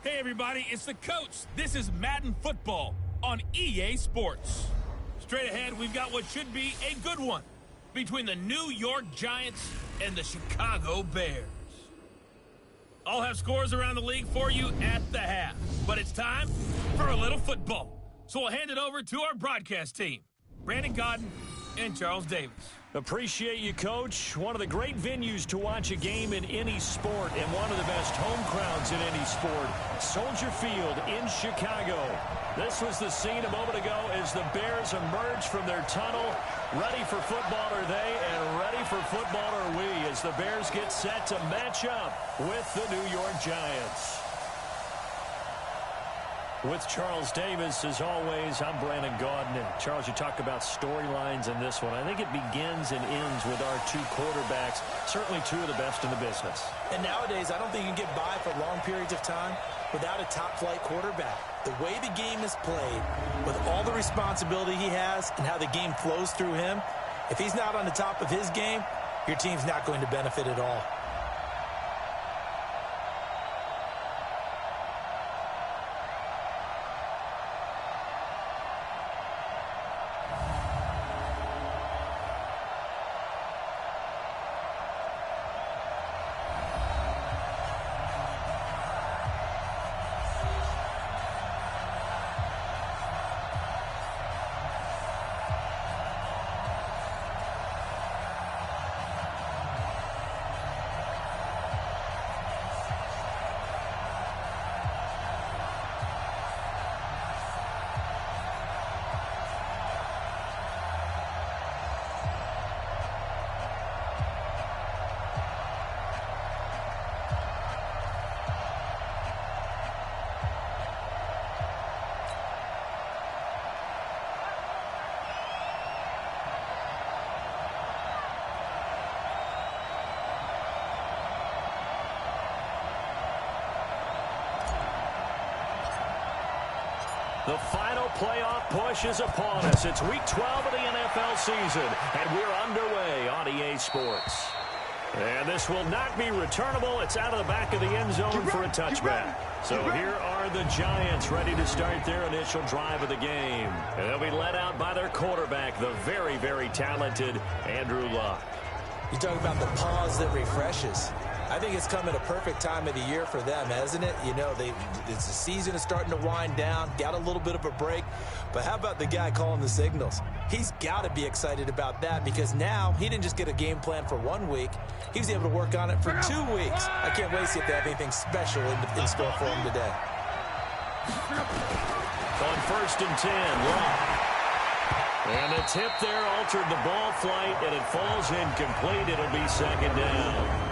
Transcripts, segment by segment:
Hey everybody, it's the coach. This is Madden football on EA Sports. Straight ahead, we've got what should be a good one between the New York Giants and the Chicago Bears. I'll have scores around the league for you at the half, but it's time for a little football. So we'll hand it over to our broadcast team, Brandon Godden and Charles Davis. Appreciate you, Coach. One of the great venues to watch a game in any sport and one of the best home crowds in any sport, Soldier Field in Chicago. This was the scene a moment ago as the Bears emerged from their tunnel. Ready for football are they, and ready for football are we as the Bears get set to match up with the New York Giants. With Charles Davis, as always, I'm Brandon Godden. And Charles, you talk about storylines in this one. I think it begins and ends with our two quarterbacks, certainly two of the best in the business. And nowadays, I don't think you can get by for long periods of time without a top-flight quarterback. The way the game is played, with all the responsibility he has and how the game flows through him, if he's not on the top of his game, your team's not going to benefit at all. The final playoff push is upon us. It's Week 12 of the NFL season, and we're underway on EA Sports. And this will not be returnable. It's out of the back of the end zone for a touchback. So here are the Giants ready to start their initial drive of the game. And they'll be led out by their quarterback, the very, very talented Andrew Luck. You talk about the pause that refreshes. I think it's come at a perfect time of the year for them, hasn't it? You know, the season is starting to wind down, got a little bit of a break. But how about the guy calling the signals? He's got to be excited about that because now he didn't just get a game plan for 1 week. He was able to work on it for 2 weeks. I can't wait to see if they have anything special in store for him today. On 1st and 10, Luck. And the tip there altered the ball flight, and it falls incomplete. It'll be second down.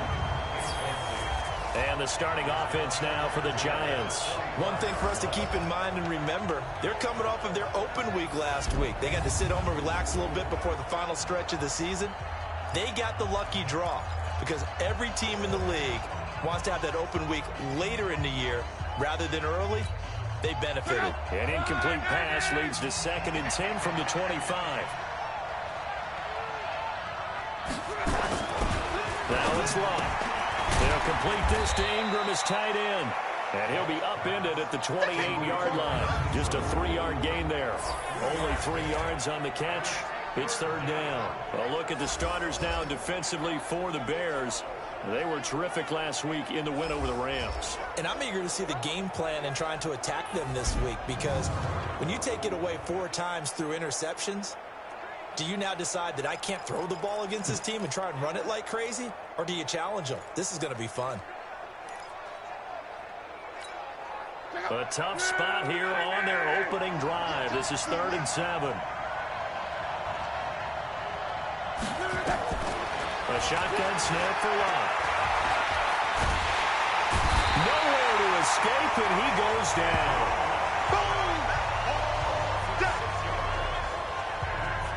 And the starting offense now for the Giants. One thing for us to keep in mind and remember, they're coming off of their open week last week. They got to sit home and relax a little bit before the final stretch of the season. They got the lucky draw because every team in the league wants to have that open week later in the year rather than early. They benefited. An incomplete pass leads to 2nd and 10 from the 25. Now it's Luck. They'll complete this to Ingram as tight end. And he'll be upended at the 28-yard line. Just a 3-yard gain there. Only 3 yards on the catch. It's 3rd down. A look at the starters now defensively for the Bears. They were terrific last week in the win over the Rams. And I'm eager to see the game plan and trying to attack them this week because when you take it away 4 times through interceptions, do you now decide that I can't throw the ball against this team and try and run it like crazy? Or do you challenge them? This is going to be fun. A tough spot here on their opening drive. This is 3rd and 7. A shotgun snap for Luck. Nowhere to escape, and he goes down.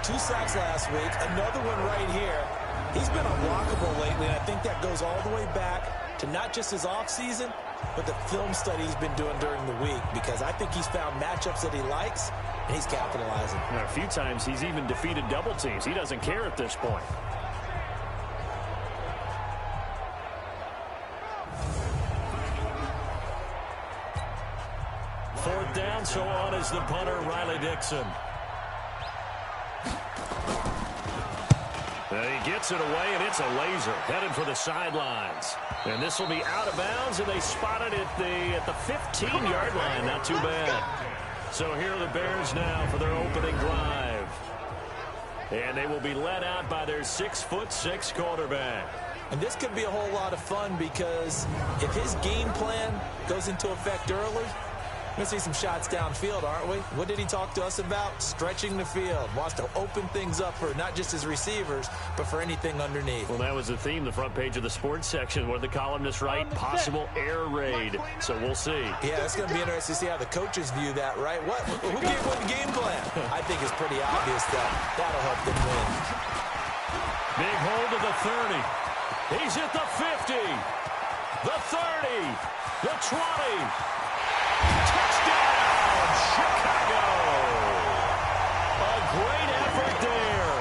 2 sacks last week, another one right here. He's been unblockable lately, and I think that goes all the way back to not just his offseason, but the film study he's been doing during the week because I think he's found matchups that he likes, and he's capitalizing. A few times he's even defeated double teams. He doesn't care at this point. the punter, Riley Dixon. He gets it away, and it's a laser headed for the sidelines. And this will be out of bounds, and they spot it at the 15-yard line. Not too bad. So here are the Bears now for their opening drive. And they will be led out by their 6'6" quarterback. And this could be a whole lot of fun because if his game plan goes into effect early, we're going to see some shots downfield, aren't we? What did he talk to us about? Stretching the field. Wants to open things up for not just his receivers, but for anything underneath. Well, that was the theme, the front page of the sports section, where the columnists write possible air raid. So we'll see. Yeah, it's going to be interesting to see how the coaches view that, right? Who gave what the game plan? I think it's pretty obvious that that'll help them win. Big hold to the 30. He's at the 50. The 30. The 20. Touchdown, Chicago! A great effort there.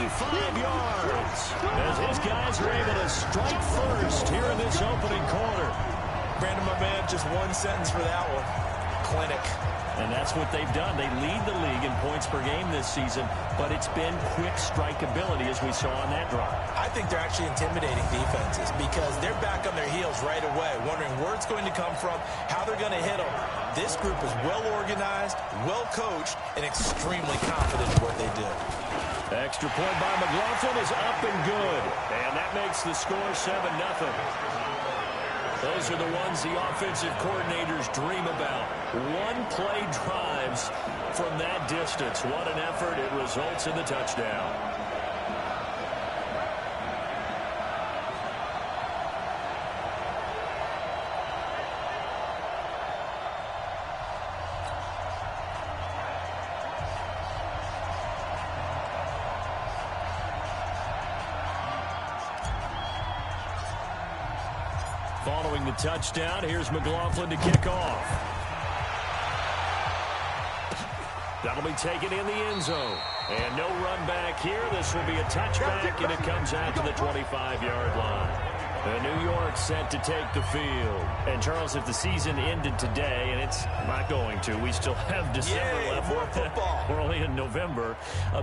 85 yards as his guys are able to strike first here in this opening quarter. Brandon, my man, just one sentence for that one. Clinic. And that's what they've done. They lead the league in points per game this season, but it's been quick strike ability as we saw on that drive. I think they're actually intimidating defenses because they're back on their heels right away, wondering where it's going to come from, how they're going to hit them. This group is well organized, well coached, and extremely confident in what they do. Extra point by McLaughlin is up and good, and that makes the score 7-0. Those are the ones the offensive coordinators dream about. One-play drives from that distance. What an effort. It results in the touchdown. Following the touchdown, here's McLaughlin to kick off. That'll be taken in the end zone. And no run back here. This will be a touchback, and it comes out to the 25-yard line. And New York set to take the field. And, Charles, if the season ended today, and it's not going to, we still have December left. More football. We're only in November.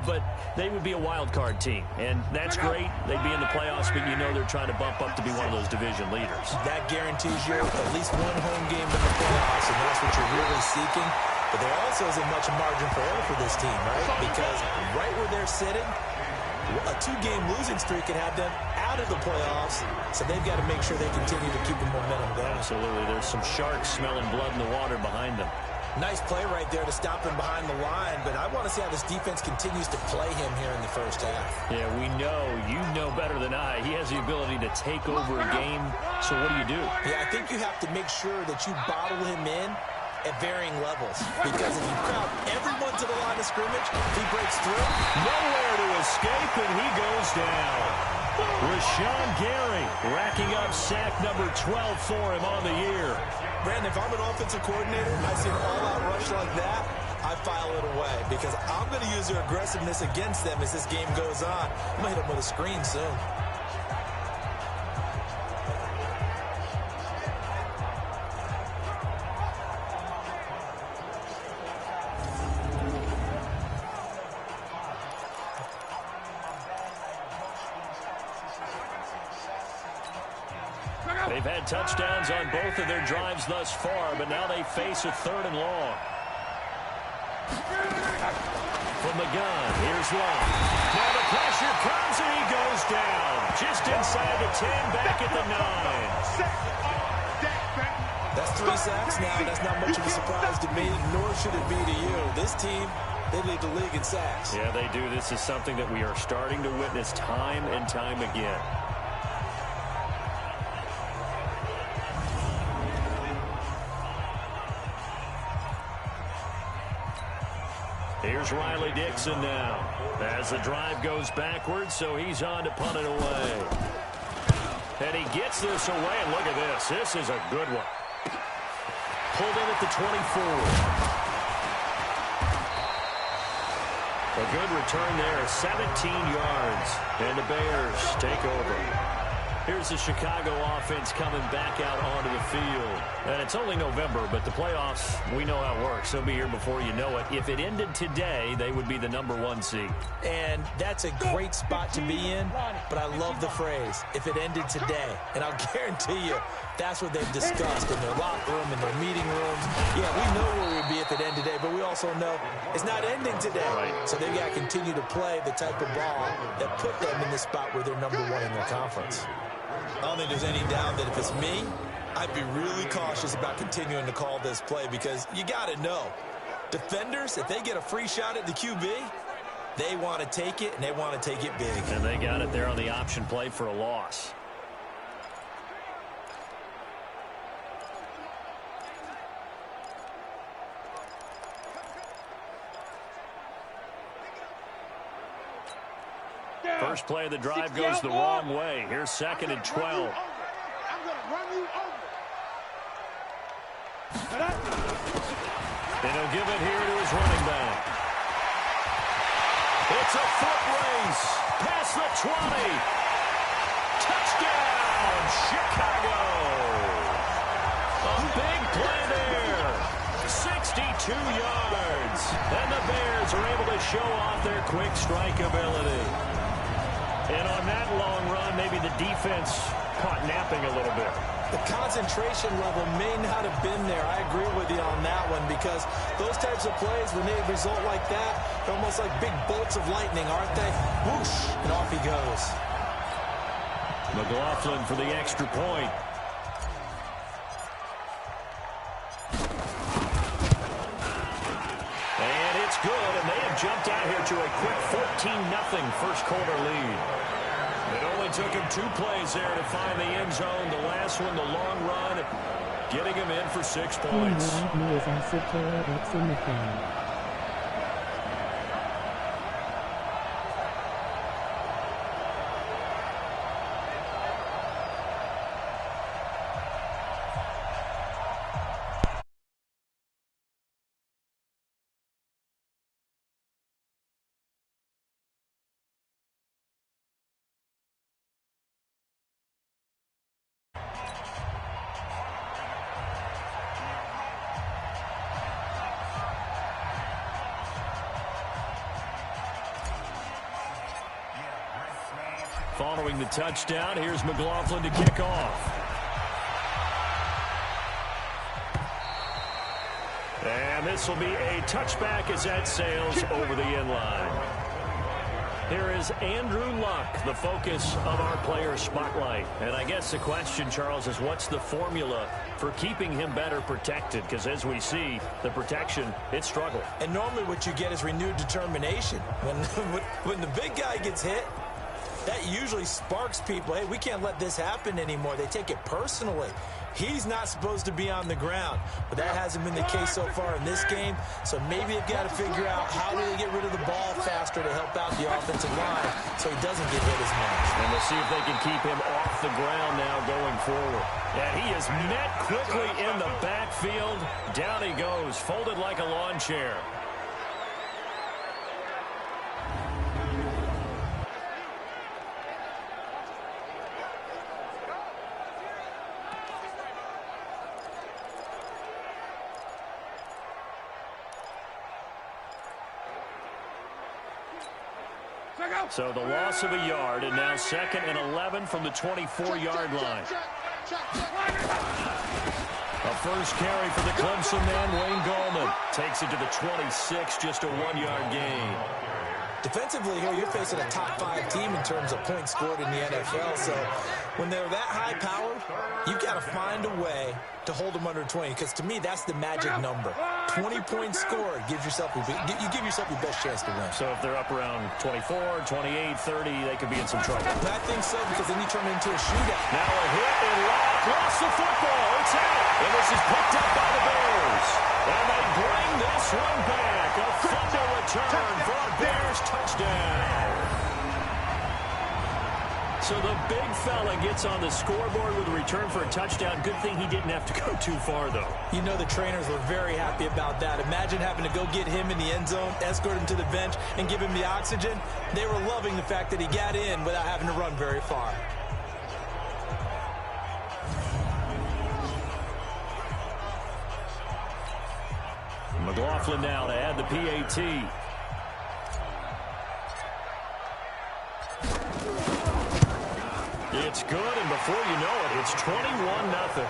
But they would be a wild card team. And that's great. They'd be in the playoffs, but you know they're trying to bump up to be one of those division leaders. That guarantees you at least one home game in the playoffs, and that's what you're really seeking. But there also isn't much margin for error for this team, right? Because right where they're sitting, a two-game losing streak could have them out of the playoffs, so they've got to make sure they continue to keep the momentum going. Absolutely. There's some sharks smelling blood in the water behind them. Nice play right there to stop him behind the line, but I want to see how this defense continues to play him here in the first half. Yeah, we know. You know better than I. He has the ability to take over a game, so what do? Yeah, I think you have to make sure that you bottle him in at varying levels, because if you crowd everyone to the line of scrimmage, if he breaks through, nowhere to escape, and he goes down. Rashawn Gary racking up sack number 12 for him on the year. Brandon, if I'm an offensive coordinator, I see an all-out rush like that, I file it away, because I'm going to use their aggressiveness against them as this game goes on. I'm going to hit them with a screen soon. They've had touchdowns on both of their drives thus far, but now they face a 3rd and long. From the gun, here's Long. Now the pressure comes, and he goes down. Just inside the 10, back at the 9. That's 3 sacks now. That's not much of a surprise to me, nor should it be to you. This team, they lead the league in sacks. Yeah, they do. This is something that we are starting to witness time and time again. Here's Riley Dixon now as the drive goes backwards, so he's on to punt it away. And he gets this away, and look at this. This is a good one. Pulled in at the 24. A good return there, 17 yards, and the Bears take over. Here's the Chicago offense coming back out onto the field. And it's only November, but the playoffs, we know how it works. They'll be here before you know it. If it ended today, they would be the #1 seed. And that's a great spot to be in, but I love the phrase, if it ended today. And I'll guarantee you, that's what they've discussed in their locker room, in their meeting rooms. Yeah, we know where we'd be if it ended today, but we also know it's not ending today. Right. So they've got to continue to play the type of ball that put them in the spot where they're #1 in their conference. I don't think there's any doubt that if it's me, I'd be really cautious about continuing to call this play because you got to know, defenders, if they get a free shot at the QB, they want to take it, and they want to take it big. And they got it there on the option play for a loss. First play of the drive goes the wrong way. Here's 2nd and 12. I'm going to run you over. And he'll give it here to his running back. It's a foot race. Past the 20. Touchdown, Chicago. A big play there. 62 yards. And the Bears are able to show off their quick strike ability. And on that long run, maybe the defense caught napping a little bit. The concentration level may not have been there. I agree with you on that one because those types of plays, when they result like that, they're almost like big bolts of lightning, aren't they? Whoosh, and off he goes. McLaughlin for the extra point. And it's good, and they have jumped out here to a quick 14-0 first quarter lead. It only took him 2 plays there to find the end zone. The last one, the long run, getting him in for 6 points. Following the touchdown, here's McLaughlin to kick off. And this will be a touchback as that sails over the end line. Here is Andrew Luck, the focus of our player spotlight. And I guess the question, Charles, is what's the formula for keeping him better protected? Because as we see, the protection, it struggled. And normally what you get is renewed determination. When the big guy gets hit, that usually sparks people. Hey, we can't let this happen anymore. They take it personally. He's not supposed to be on the ground, but that hasn't been the case so far in this game. So maybe they've got to figure out how do they get rid of the ball faster to help out the offensive line so he doesn't get hit as much. And we'll see if they can keep him off the ground now going forward. And he is met quickly in the backfield. Down he goes, folded like a lawn chair. So the loss of a yard, and now 2nd and 11 from the 24-yard line. A first carry for the Clemson man, Wayne Gallman. Takes it to the 26, just a 1-yard gain. Defensively here, you're facing a top 5 team in terms of points scored in the NFL. So when they're that high powered, you've got to find a way to hold them under 20. Because to me, that's the magic number. 20 points scored gives yourself you give yourself your best chance to win. So if they're up around 24, 28, 30, they could be in some trouble. I think so, because then you turn it into a shootout. Now a hit and Locke lost the football. It's out. And this is picked up by the Bears. And they bring this one back. A fumble return for a Bears touchdown. So the big fella gets on the scoreboard with a return for a touchdown. Good thing he didn't have to go too far, though. You know the trainers were very happy about that. Imagine having to go get him in the end zone, escort him to the bench, and give him the oxygen. They were loving the fact that he got in without having to run very far. McLaughlin now to add the PAT. It's good, and before you know it, it's 21-0.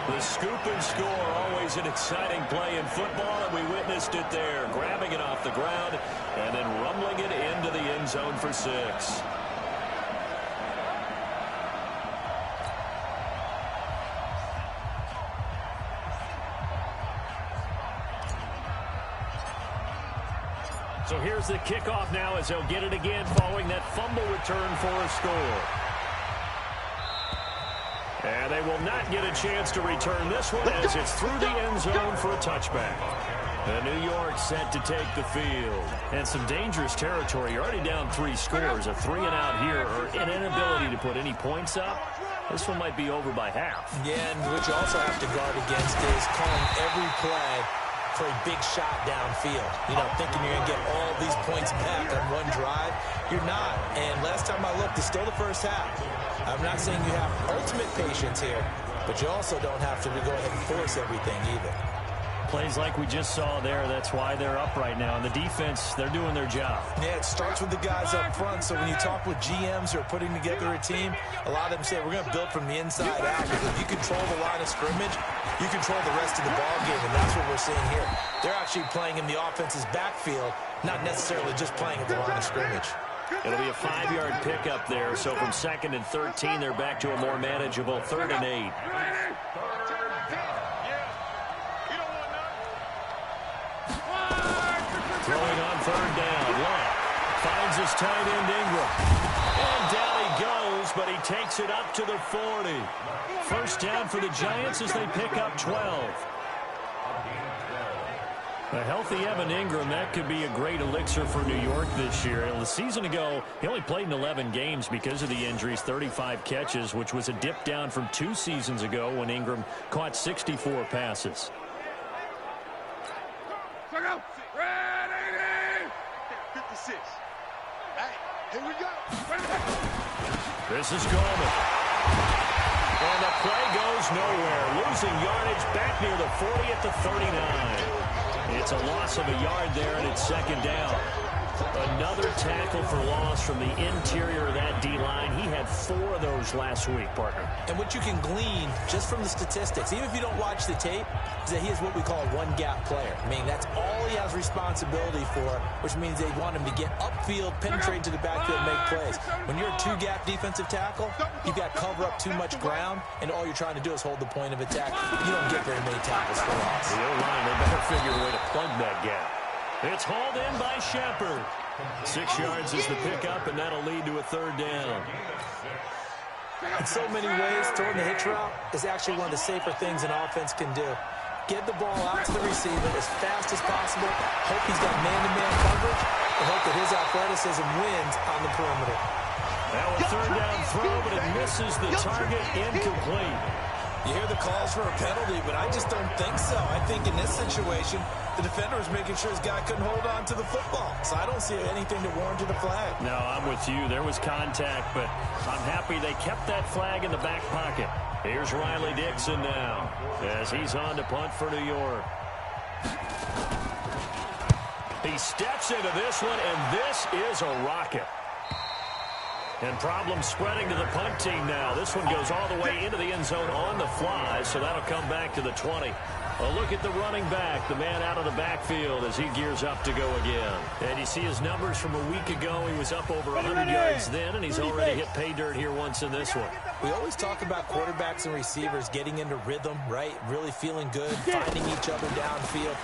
The scoop and score, always an exciting play in football, and we witnessed it there, grabbing it off the ground and then rumbling it into the end zone for 6. So here's the kickoff now as they'll get it again following that fumble return for a score. And they will not get a chance to return this one as it's through the end zone for a touchback. And New York set to take the field. And some dangerous territory. You're already down 3 scores. A 3-and-out here, or an inability to put any points up. This one might be over by half. Yeah, and what you also have to guard against is calling every play for a big shot downfield. You know, thinking you're going to get all these points back on one drive. You're not. And last time I looked, it's still the first half. I'm not saying you have ultimate patience here, but you also don't have to go ahead and force everything either. Plays like we just saw there, that's why they're up right now. And the defense, they're doing their job. Yeah, it starts with the guys up front. So when you talk with GMs who are putting together a team, a lot of them say, we're going to build from the inside out. Because if you control the line of scrimmage, you control the rest of the ball game, and that's what we're seeing here. They're actually playing in the offense's backfield, not necessarily just playing at the line of scrimmage. It'll be a 5-yard pickup there. So from 2nd and 13, they're back to a more manageable 3rd and 8. Throwing on 3rd down. Love finds his tight end Ingram. And down he goes, but he takes it up to the 40. First down for the Giants as they pick up 12. A healthy Evan Ingram, that could be a great elixir for New York this year. A season ago, he only played in 11 games because of the injuries, 35 catches, which was a dip down from 2 seasons ago when Ingram caught 64 passes. Ready! 56. Hey, here we go. This is Coleman. And the play goes nowhere. Losing yardage back near the 40 at the 39. It's a loss of a yard there, and it's 2nd down. Another tackle for loss from the interior of that D-line. He had 4 of those last week, partner. And what you can glean just from the statistics, even if you don't watch the tape, is that he is what we call a one-gap player. I mean, that's all he has responsibility for, which means they want him to get upfield, penetrate to the backfield, and make plays. When you're a 2-gap defensive tackle, you've got cover up too much ground, and all you're trying to do is hold the point of attack. You don't get very many tackles for loss. The O-line, they better figure a way to plug that gap. It's hauled in by Shepard. 6 yards is the pickup, and that'll lead to a 3rd down. In so many ways, throwing the hitch route is actually one of the safer things an offense can do. Get the ball out to the receiver as fast as possible, hope he's got man-to-man coverage, and hope that his athleticism wins on the perimeter. Now a 3rd down throw, but it misses the target, incomplete. You hear the calls for a penalty, but I just don't think so. I think in this situation, the defender was making sure his guy couldn't hold on to the football. So I don't see anything that warranted a flag. No, I'm with you. There was contact, but I'm happy they kept that flag in the back pocket. Here's Riley Dixon now as he's on to punt for New York. He steps into this one, and this is a rocket. And problems spreading to the punt team now. This one goes all the way into the end zone on the fly, so that'll come back to the 20. A look at the running back, the man out of the backfield as he gears up to go again. And you see his numbers from a week ago. He was up over 100 yards then, and he's already hit pay dirt here once in this one. We always talk about quarterbacks and receivers getting into rhythm, right? Really feeling good, finding each other downfield.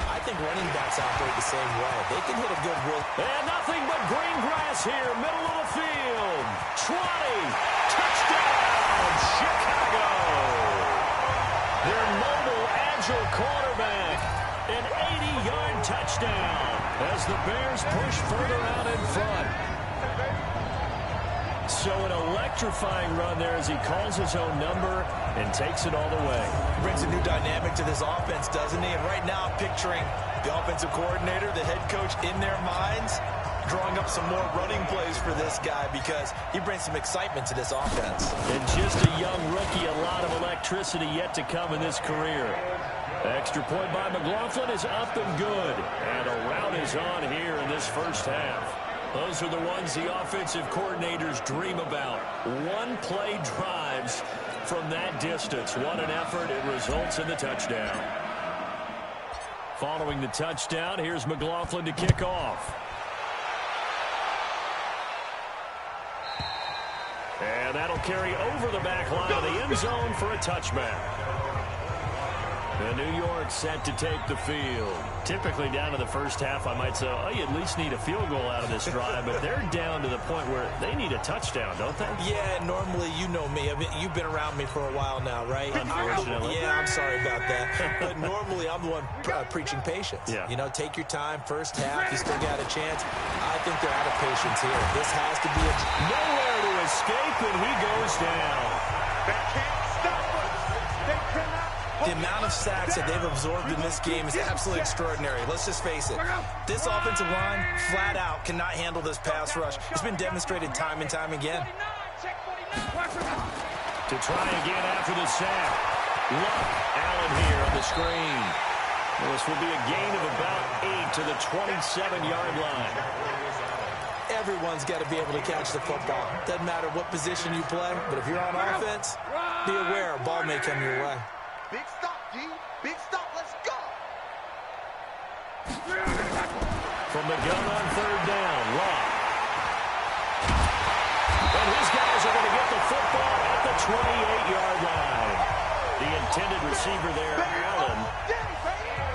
I think running backs operate the same way. They can hit a good roll. And nothing but green grass here, middle of the field. 20, touchdown, Chicago. Their mobile, agile quarterback, an 80-yard touchdown as the Bears push further out in front. So an electrifying run there as he calls his own number and takes it all the way. Brings a new dynamic to this offense, doesn't he? And right now I'm picturing the offensive coordinator, the head coach in their minds, drawing up some more running plays for this guy because he brings some excitement to this offense. And just a young rookie, a lot of electricity yet to come in this career. Extra point by McLaughlin is up and good. And a rout is on here in this first half. Those are the ones the offensive coordinators dream about. One-play drives from that distance. What an effort. It results in the touchdown. Following the touchdown, here's McLaughlin to kick off. And that'll carry over the back line of the end zone for a touchback. And New York set to take the field. Typically down to the first half, I might say, oh, you at least need a field goal out of this drive, but they're down to the point where they need a touchdown, don't they? Yeah, normally, you know me. I mean, you've been around me for a while now, right? Unfortunately. Yeah, I'm sorry about that. But normally, I'm the one preaching patience. Yeah. You know, take your time. First half, you still got a chance. I think they're out of patience here. This has to be a... Nowhere to escape, and he goes down. They can't stop us. They cannot. The amount of sacks that they've absorbed in this game is absolutely extraordinary. Let's just face it. This offensive line, flat out, cannot handle this pass rush. It's been demonstrated time and time again. To try again after the sack. Luck, Allen here on the screen. This will be a gain of about 8 to the 27-yard line. Everyone's got to be able to catch the football. Doesn't matter what position you play, but if you're on offense, be aware a ball may come your way. Big stop, D. Big stop. Let's go. From the gun on third down, Luck. And his guys are going to get the football at the 28-yard line. The intended receiver there, Allen.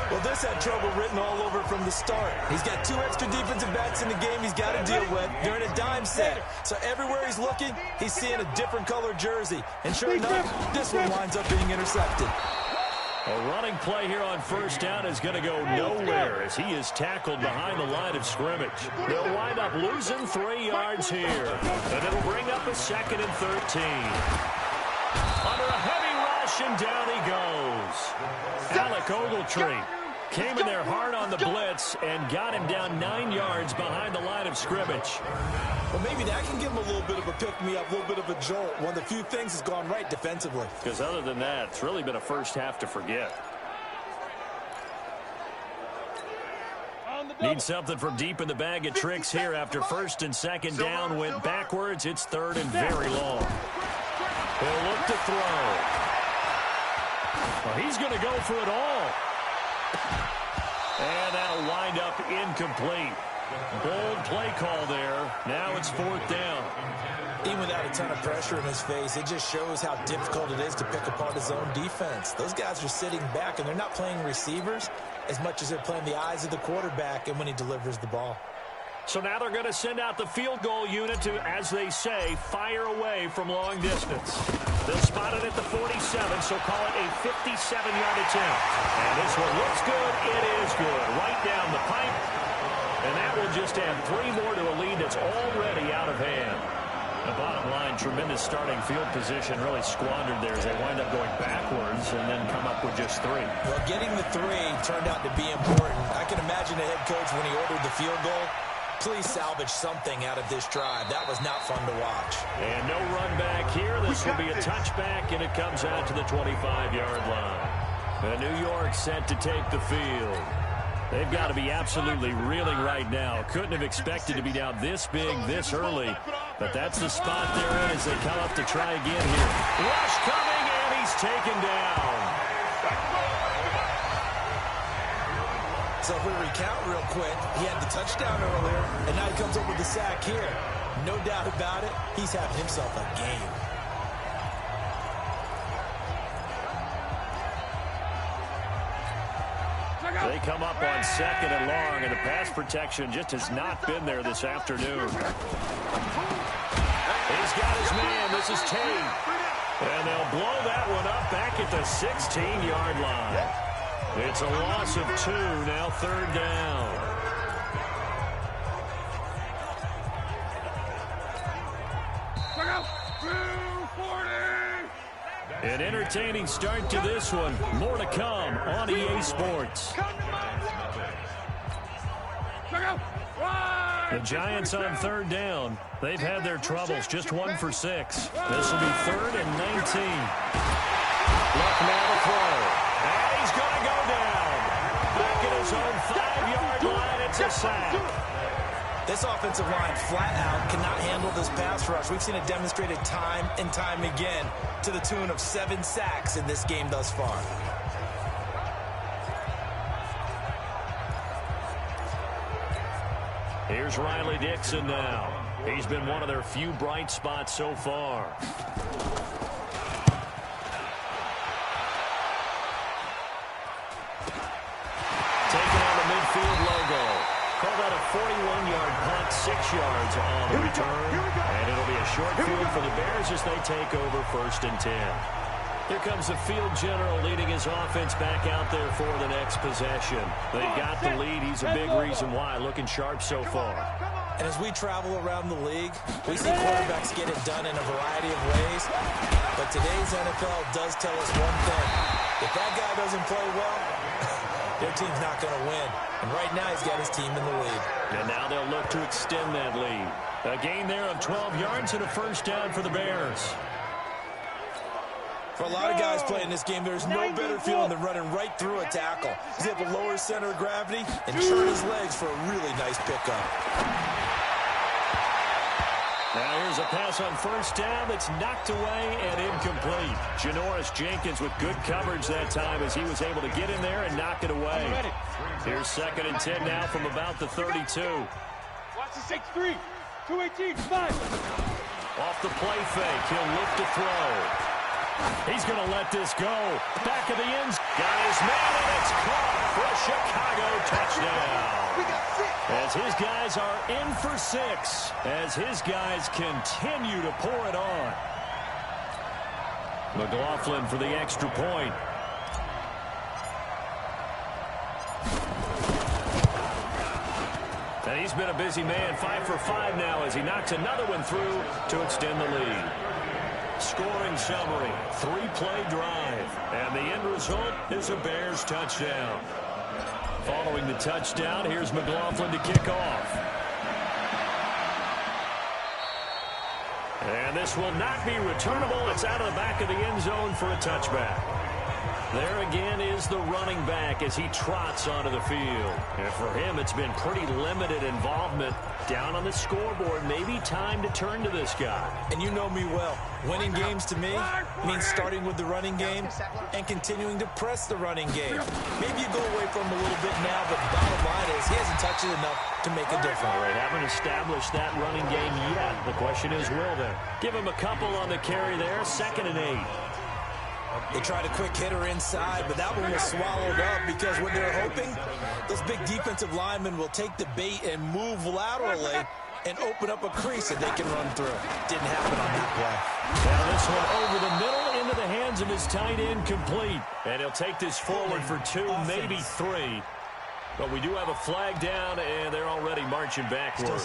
Well, this had trouble written all over from the start. He's got 2 extra defensive backs in the game he's got to deal with. They're in a dime set. So everywhere he's looking, he's seeing a different color jersey. And sure enough, this one winds up being intercepted. A running play here on first down is going to go nowhere as he is tackled behind the line of scrimmage. They'll wind up losing 3 yards here. And it'll bring up a 2nd and 13. Under a heavy rush, and down he goes. Alec Ogletree came in there hard on the blitz and got him down 9 yards behind the line of scrimmage. Well, maybe that can give him a little bit of a pick-me-up, a little bit of a jolt. One of the few things that's gone right defensively. Because other than that, it's really been a first half to forget. Need something from deep in the bag of tricks here after 1st and 2nd down went backwards. It's 3rd and very long. He'll look to throw. Well, he's going to go for it all. And that'll wind up incomplete. Bold play call there. Now it's 4th down. Even without a ton of pressure in his face, it just shows how difficult it is to pick apart his own defense. Those guys are sitting back, and they're not playing receivers as much as they're playing the eyes of the quarterback and when he delivers the ball. So now they're going to send out the field goal unit to, as they say, fire away from long distance. They'll spot it at the 47, so call it a 57-yard attempt. And this one looks good. It is good. Right down the pipe. And that will just add 3 more to a lead that's already out of hand. The bottom line, tremendous starting field position, really squandered there as they wind up going backwards and then come up with just 3. Well, getting the 3 turned out to be important. I can imagine the head coach when he ordered the field goal. Please salvage something out of this drive. That was not fun to watch. And no run back here. This will be a touchback, and it comes out to the 25-yard line. And New York set to take the field. They've got to be absolutely reeling right now. Couldn't have expected to be down this big, this early. But that's the spot they're in as they come up to try again here. Rush coming, and he's taken down. So if we recount real quick, he had the touchdown earlier, and now he comes up with the sack here. No doubt about it, he's having himself a game. They come up on 2nd and long, and the pass protection just has not been there this afternoon. He's got his man. This is Tate. And they'll blow that one up back at the 16-yard line. It's a loss of 2, now 3rd down. An entertaining start to this one. More to come on EA Sports. The Giants on third down. They've had their troubles, just 1 for 6. This will be 3rd and 19. Left now to throw. And he's going to go down. Back at his own 5-yard line, it's a sack. This offensive line flat out cannot handle this pass rush. We've seen it demonstrated time and time again to the tune of 7 sacks in this game thus far. Here's Riley Dixon now. He's been one of their few bright spots so far. Taking on the midfield logo. Call that a 41-yard punt, 6 yards on the return. And it'll be a short field for the Bears as they take over 1st and 10. Here comes the field general leading his offense back out there for the next possession. They've got the lead. He's a big reason why. Looking sharp so far. And as we travel around the league, we see quarterbacks get it done in a variety of ways. But today's NFL does tell us one thing. If that guy doesn't play well, their team's not going to win. And right now he's got his team in the lead. And now they'll look to extend that lead. A gain there of 12 yards and a 1st down for the Bears. For a lot of guys playing this game, there's no better feeling than running right through a tackle. He's able to lower his center of gravity and turn his legs for a really nice pickup. Now here's a pass on 1st down that's knocked away and incomplete. Janoris Jenkins with good coverage that time as he was able to get in there and knock it away. Here's 2nd and 10 now from about the 32. Watch the 6-3. 218, 5. Off the play fake, he'll look to throw. He's going to let this go. Back of the end. Got his man, and it's caught for a Chicago touchdown. As his guys are in for 6. As his guys continue to pour it on. McLaughlin for the extra point. And he's been a busy man. 5 for 5 now as he knocks another one through to extend the lead. Scoring summary, 3-play drive, and the end result is a Bears touchdown. Following the touchdown, here's McLaughlin to kick off. And this will not be returnable. It's out of the back of the end zone for a touchback. There again is the running back as he trots onto the field. And for him, it's been pretty limited involvement. Down on the scoreboard, maybe time to turn to this guy. And you know me well. Winning games to me means starting with the running game and continuing to press the running game. Maybe you go away from him a little bit now, but the bottom line is he hasn't touched it enough to make a difference. They haven't established that running game yet. The question is, will they? Give him a couple on the carry there, 2nd and 8. They tried a quick hitter inside, but that one was swallowed up because when they're hoping, those big defensive linemen will take the bait and move laterally and open up a crease that they can run through. Didn't happen on that play. Now this one over the middle into the hands of his tight end complete. And he'll take this forward for 2, maybe 3. But we do have a flag down, and they're already marching backward.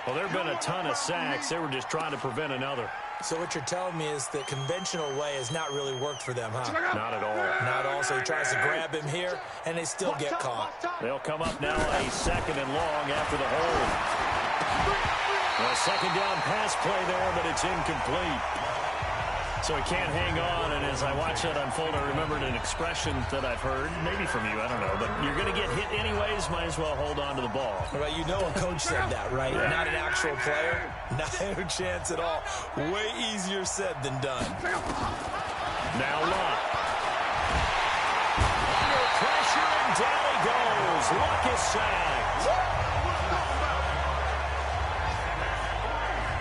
Well, there have been a ton of sacks. They were just trying to prevent another. So what you're telling me is the conventional way has not really worked for them, huh? Not at all. Not at all. So he tries to grab him here, and they still get caught. They'll come up now a 2nd and long after the hold. A 2nd down pass play there, but it's incomplete. So he can't hang on, and as I watch that unfold, I remembered an expression that I've heard, maybe from you, I don't know, but you're going to get hit anyways, might as well hold on to the ball. Right, you know a coach said that, right? Yeah. Not an actual player, not a chance at all. Way easier said than done. Now Luck. Under pressure, and down he goes. Luck is sacked.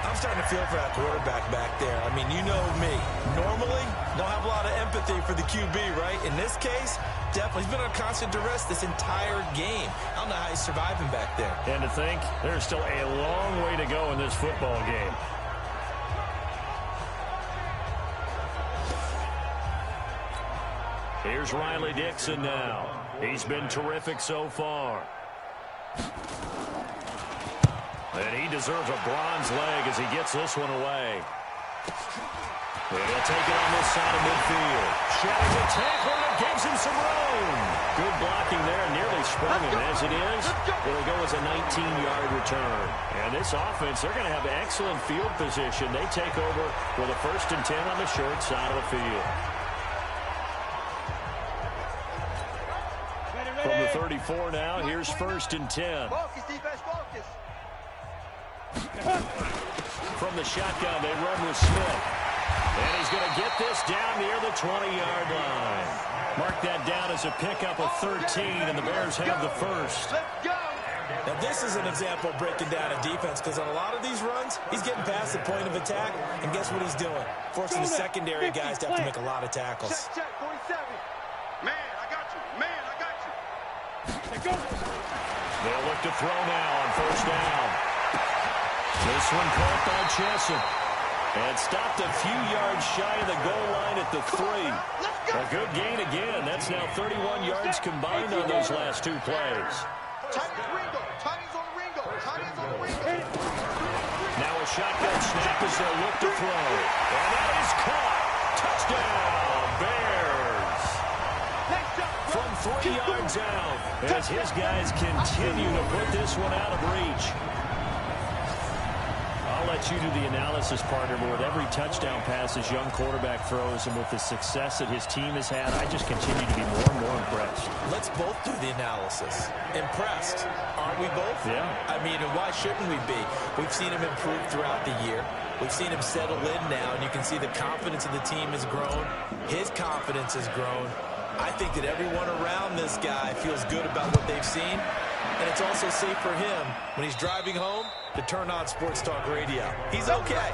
I'm starting to feel for that quarterback back there. I mean, you know me. Normally, don't have a lot of empathy for the QB, right? In this case, definitely. He's been on constant duress this entire game. I don't know how he's surviving back there. And to think, there's still a long way to go in this football game. Here's Riley Dixon now. He's been terrific so far. And he deserves a bronze leg as he gets this one away. And he'll take it on this side of midfield. Shedding the tackle, and it gives him some room. Good blocking there, nearly sprung him. As it is, it'll go as a 19-yard return. And this offense, they're going to have excellent field position. They take over with a 1st and 10 on the short side of the field. From the 34 now, here's 1st and 10. Focus, defense, focus. From the shotgun, they run with Smith. And he's going to get this down near the 20-yard line. Mark that down as a pickup of 13, and the Bears have the first. Let's go. Now, this is an example of breaking down a defense, because on a lot of these runs, he's getting past the point of attack, and guess what he's doing? Forcing the secondary guys to have to make a lot of tackles. Check, 47. Man, I got you. Man, I got you. They'll look to throw now on 1st down. This one caught by Chesson. And stopped a few yards shy of the goal line at the 3. A good gain again. That's now 31 yards combined on those last 2 plays. Now a shotgun snap as they look to throw. And that is caught. Touchdown, Bears. From 3 yards out, as his guys continue to put this one out of reach. I'll let you do the analysis, partner, but with every touchdown pass his young quarterback throws and with the success that his team has had, I just continue to be more and more impressed. Let's both do the analysis. Impressed. Aren't we both? Yeah. I mean, and why shouldn't we be? We've seen him improve throughout the year. We've seen him settle in now, and you can see the confidence of the team has grown. His confidence has grown. I think that everyone around this guy feels good about what they've seen. And it's also safe for him when he's driving home to turn on Sports Talk Radio. He's okay.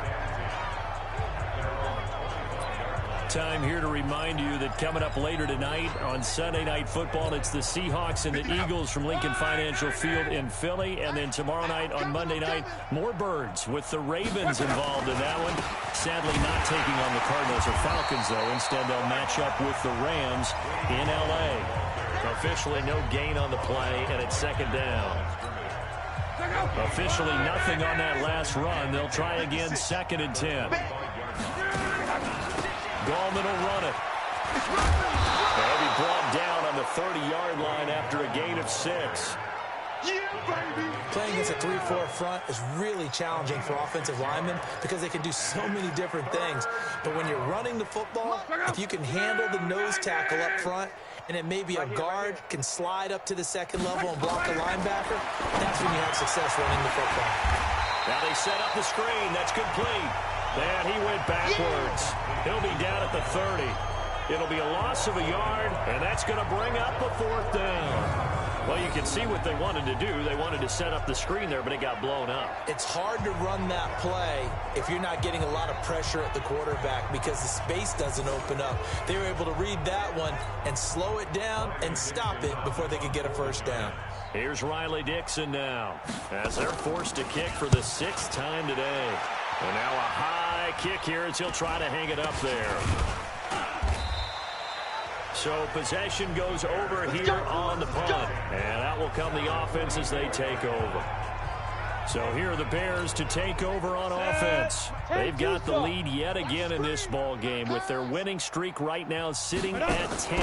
Time here to remind you that coming up later tonight on Sunday Night Football, it's the Seahawks and the Eagles from Lincoln Financial Field in Philly. And then tomorrow night on Monday night, more Birds with the Ravens involved in that one. Sadly not taking on the Cardinals or Falcons, though. Instead, they'll match up with the Rams in L.A. Officially no gain on the play, and it's 2nd down. Officially nothing on that last run. They'll try again, 2nd and 10. Gallman will run it. They'll be brought down on the 30-yard line after a gain of 6. Playing against a 3-4 front is really challenging for offensive linemen because they can do so many different things. But when you're running the football, if you can handle the nose tackle up front, and then maybe a guard can slide up to the 2nd level and block a linebacker, that's when you have success running the football. Now they set up the screen. That's complete. And he went backwards. He'll be down at the 30. It'll be a loss of a yard, and that's going to bring up a 4th down. Well, you can see what they wanted to do. They wanted to set up the screen there, but it got blown up. It's hard to run that play if you're not getting a lot of pressure at the quarterback because the space doesn't open up. They were able to read that one and slow it down and stop it before they could get a 1st down. Here's Riley Dixon now as they're forced to kick for the 6th time today. And now a high kick here as he'll try to hang it up there. So possession goes over here on the punt. And that will come the offense as they take over. So here are the Bears to take over on offense. They've got the lead yet again in this ball game with their winning streak right now sitting at 10.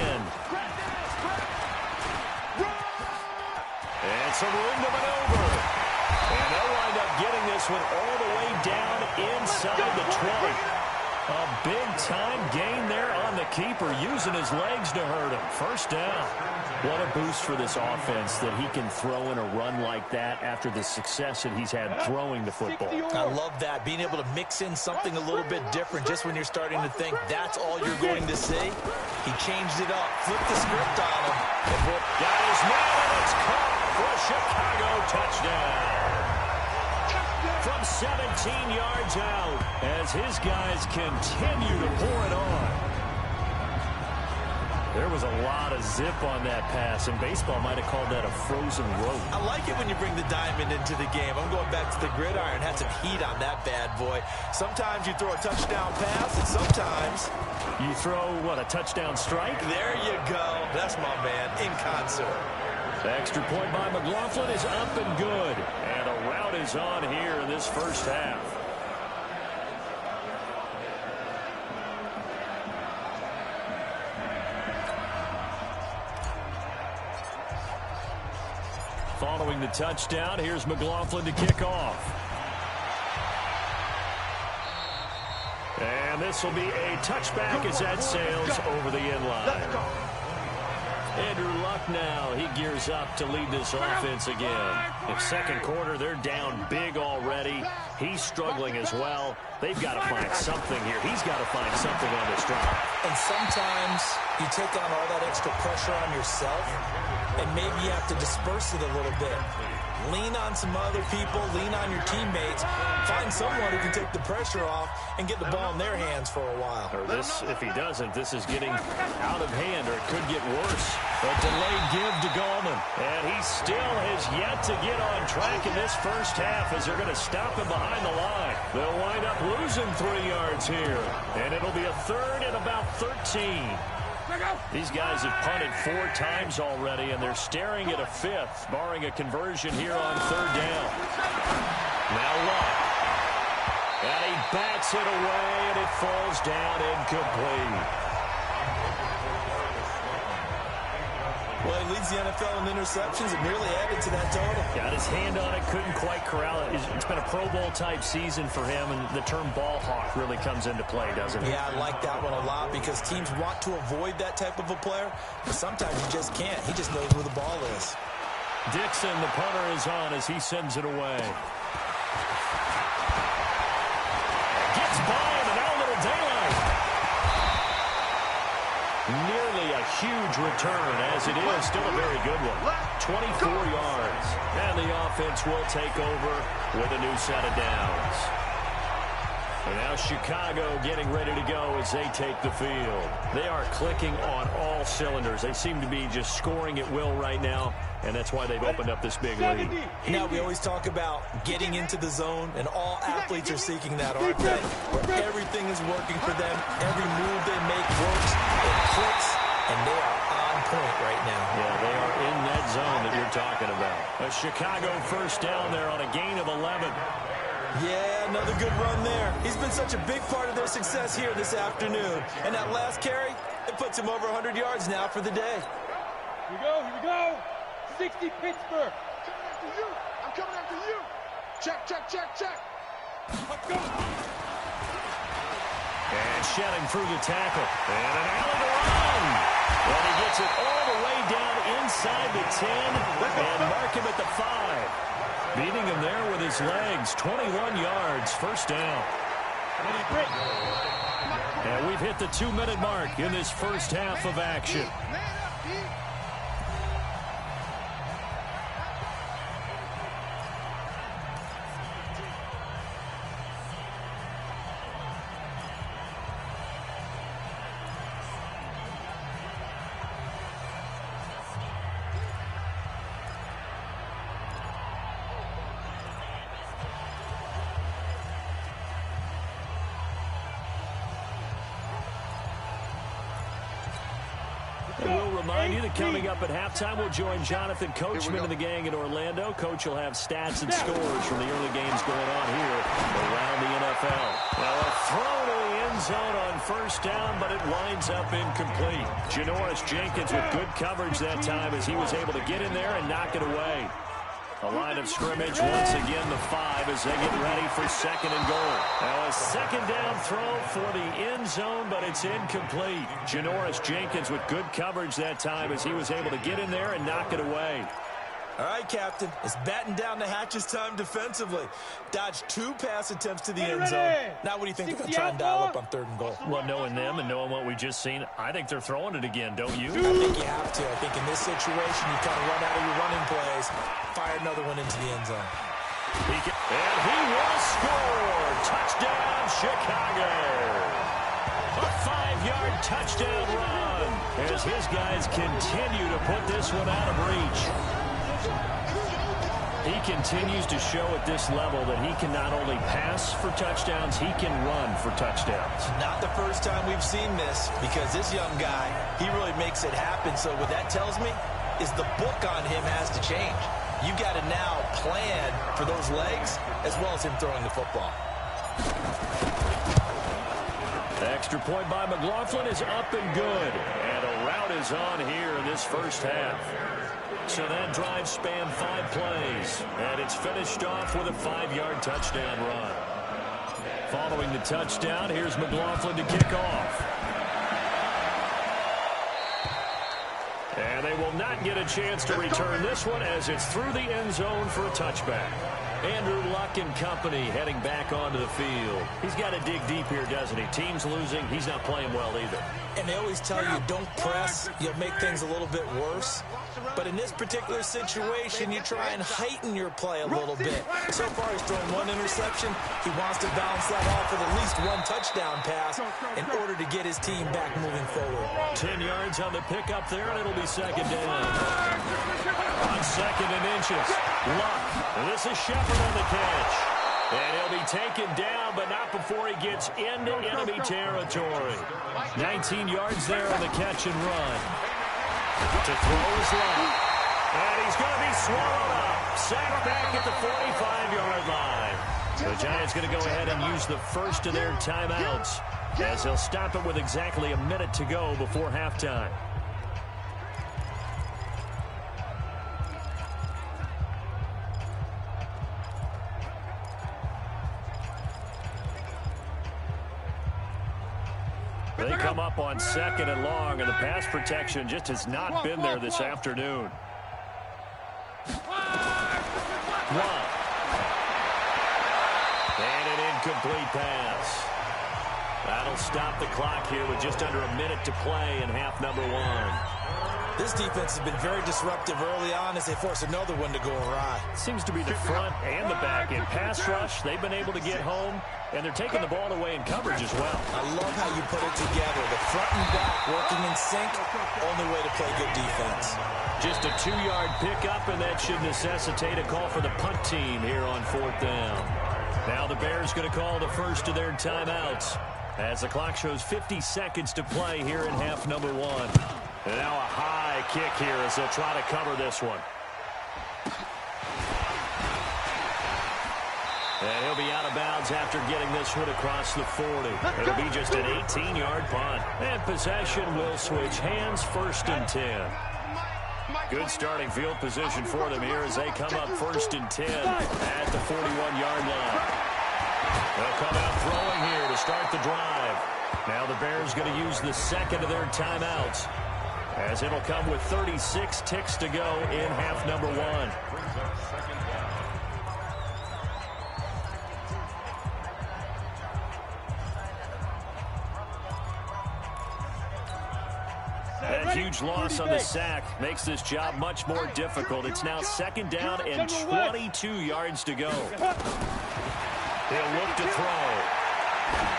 And some room to maneuver. And they'll wind up getting this one all the way down inside the 20. A big-time gain there on the keeper, using his legs to hurt him. 1st down. What a boost for this offense that he can throw in a run like that after the success that he's had throwing the football. I love that, being able to mix in something a little bit different just when you're starting to think that's all you're going to see. He changed it up, flipped the script on him. Got his man, and it's caught for a Chicago touchdown. From 17 yards out as his guys continue to pour it on. There was a lot of zip on that pass, and baseball might have called that a frozen rope. I like it when you bring the diamond into the game. I'm going back to the gridiron. Had some heat on that bad boy. Sometimes you throw a touchdown pass, and sometimes you throw, what, a touchdown strike? There you go. That's my man, in concert. The extra point by McLaughlin is up and good. And a rout is on here in this 1st half. Following the touchdown, here's McLaughlin to kick off. And this will be a touchback as that sails over the end line. Andrew Luck now, he gears up to lead this offense again. In second quarter, they're down big already. He's struggling as well. They've got to find something here. He's got to find something on this drive. And sometimes you take on all that extra pressure on yourself, and maybe you have to disperse it a little bit. Lean on some other people, lean on your teammates, find someone who can take the pressure off and get the ball in their hands for a while. Or this, if he doesn't, this is getting out of hand, or it could get worse. A delayed give to Gallman. And he still has yet to get on track in this first half as they're going to stop him behind the line. They'll wind up losing 3 yards here. And it'll be a third and about 13. These guys have punted 4 times already, and they're staring at a 5th, barring a conversion here on 3rd down. Now Luck. And he bats it away, and it falls down incomplete. Well, he leads the NFL in interceptions. It nearly added to that total. Got his hand on it, couldn't quite corral it. It's been a Pro Bowl-type season for him, and the term ball hawk really comes into play, doesn't it? Yeah, I like that one a lot because teams want to avoid that type of a player, but sometimes you just can't. He just knows where the ball is. Dixon, the punter, is on as he sends it away. Gets by him, and now a little daylight. Nearly a huge return, as it is still a very good one. 24 yards. And the offense will take over with a new set of downs. And now Chicago getting ready to go as they take the field. They are clicking on all cylinders. They seem to be just scoring at will right now, and that's why they've opened up this big lead. Now, we always talk about getting into the zone, and all athletes are seeking that, aren't they? Where everything is working for them. Every move they make works. It clicks, and they are on point right now. Yeah, they are in that zone that you're talking about. A Chicago first down there on a gain of 11. Yeah, another good run there. He's been such a big part of their success here this afternoon. And that last carry, it puts him over 100 yards now for the day. Here we go. 60 Pittsburgh. Coming after you. I'm coming after you. Check. Let's go. And shedding through the tackle. And an alley to run. And he gets it all the way down inside the 10 and mark him at the 5. Beating him there with his legs. 21 yards, first down. And we've hit the 2-minute mark in this first half of action. Remind you that coming up at halftime, we'll join Jonathan Coachman and the gang in Orlando. Coach will have stats and scores from the early games going on here around the NFL. Now a throw to the end zone on first down, but it winds up incomplete. Janoris Jenkins with good coverage that time as he was able to get in there and knock it away. A line of scrimmage, once again the 5 as they get ready for 2nd and goal. Now a 2nd down throw for the end zone, but it's incomplete. Janoris Jenkins with good coverage that time as he was able to get in there and knock it away. All right, Captain. It's batten down the hatches time defensively. Dodged 2 pass attempts to the end zone. Now what do you think they're going to try and dial up on 3rd and goal? Well, knowing them and knowing what we just seen, I think they're throwing it again, don't you? I think you have to. I think in this situation, you kind of run out of your running plays, fire another one into the end zone. And he will score. Touchdown, Chicago. A 5-yard touchdown run as his guys continue to put this one out of reach. He continues to show at this level that he can not only pass for touchdowns, he can run for touchdowns. Not the first time we've seen this, because this young guy, he really makes it happen. So what that tells me is the book on him has to change. You've got to now plan for those legs as well as him throwing the football. The extra point by McLaughlin is up and good. And a Drought is on here in this first half. So that drive spanned 5 plays, and it's finished off with a 5-yard touchdown run. Following the touchdown, here's McLaughlin to kick off. And they will not get a chance to return this one as it's through the end zone for a touchback. Andrew Luck and company heading back onto the field. He's got to dig deep here, doesn't he? Team's losing. He's not playing well either. And they always tell you, don't press. You'll make things a little bit worse. But in this particular situation, you try and heighten your play a little bit. So far, he's thrown 1 interception. He wants to bounce that off with at least 1 touchdown pass in order to get his team back moving forward. 10 yards on the pickup there, and it'll be second down. On 2nd and inches, Luck. And this is Shepard on the catch. And he'll be taken down, but not before he gets into enemy territory. 19 yards there on the catch and run. To throw his Luck. And he's going to be swallowed up. Sacked back at the 45-yard line. The Giants going to go ahead and use the first of their timeouts as they'll stop it with exactly a minute to go before halftime. They come up on 2nd and long, and the pass protection just has not been there this afternoon. One. And an incomplete pass. That'll stop the clock here with just under a minute to play in half number 1. This defense has been very disruptive early on as they force another one to go awry. Seems to be the front and the back end. Pass rush, they've been able to get home, and they're taking the ball away in coverage as well. I love how you put it together. The front and back working in sync, only way to play good defense. Just a 2-yard pickup, and that should necessitate a call for the punt team here on 4th down. Now the Bears going to call the first of their timeouts as the clock shows 50 seconds to play here in half number 1. And now a high kick here as they'll try to cover this one. And he'll be out of bounds after getting this one across the 40. It'll be just an 18-yard punt. And possession will switch hands, 1st and 10. Good starting field position for them here as they come up 1st and 10 at the 41-yard line. They'll come out throwing here to start the drive. Now the Bears going to use the 2nd of their timeouts, as it'll come with 36 ticks to go in half number 1. That huge loss on the sack makes this job much more difficult. It's now 2nd down and 22 yards to go. He'll look to throw.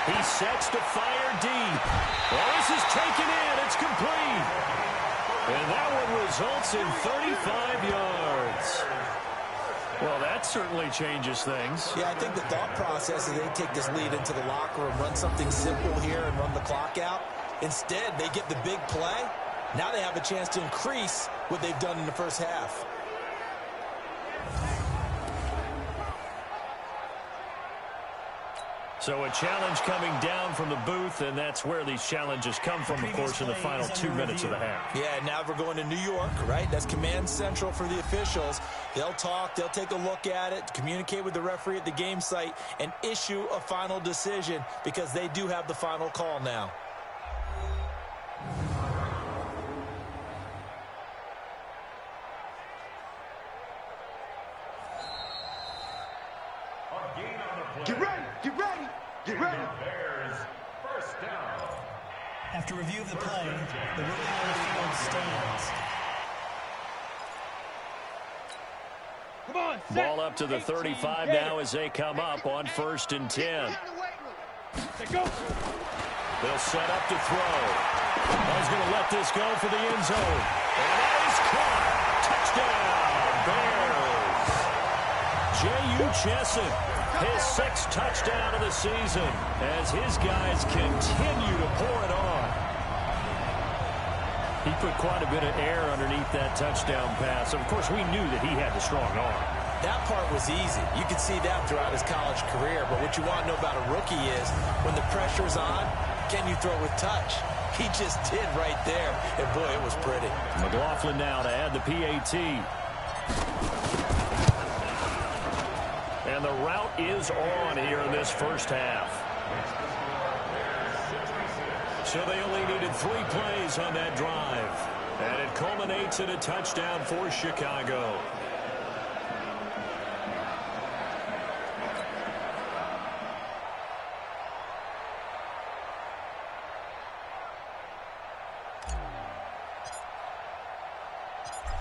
He sets to fire deep. Well, this is taken in. It's complete. And that one results in 35 yards. Well, that certainly changes things. Yeah, I think the thought process is they take this lead into the locker room, run something simple here and run the clock out. Instead, they get the big play. Now they have a chance to increase what they've done in the first half. So a challenge coming down from the booth, and that's where these challenges come from, of course, in the final 2 minutes of the half. Yeah, now we're going to New York, right? That's command central for the officials. They'll talk, they'll take a look at it, communicate with the referee at the game site, and issue a final decision because they do have the final call now. Get ready, get ready, get ready. Bears, 1st down. After review of the play, the ruling on the field stands. Come on, Ball up to the 35 now as they come up on 1st and 10. Go. They'll set up to throw. He's going to let this go for the end zone. And that is caught. Touchdown, Bears. J.U. Chesson, his 6th touchdown of the season as his guys continue to pour it on. He put quite a bit of air underneath that touchdown pass. Of course, we knew that he had the strong arm. That part was easy. You could see that throughout his college career. But what you want to know about a rookie is when the pressure's on, can you throw with touch? he just did right there. And, boy, it was pretty. McLaughlin now to add the PAT. And the route is on here in this first half. So they only needed 3 plays on that drive. And it culminates in a touchdown for Chicago.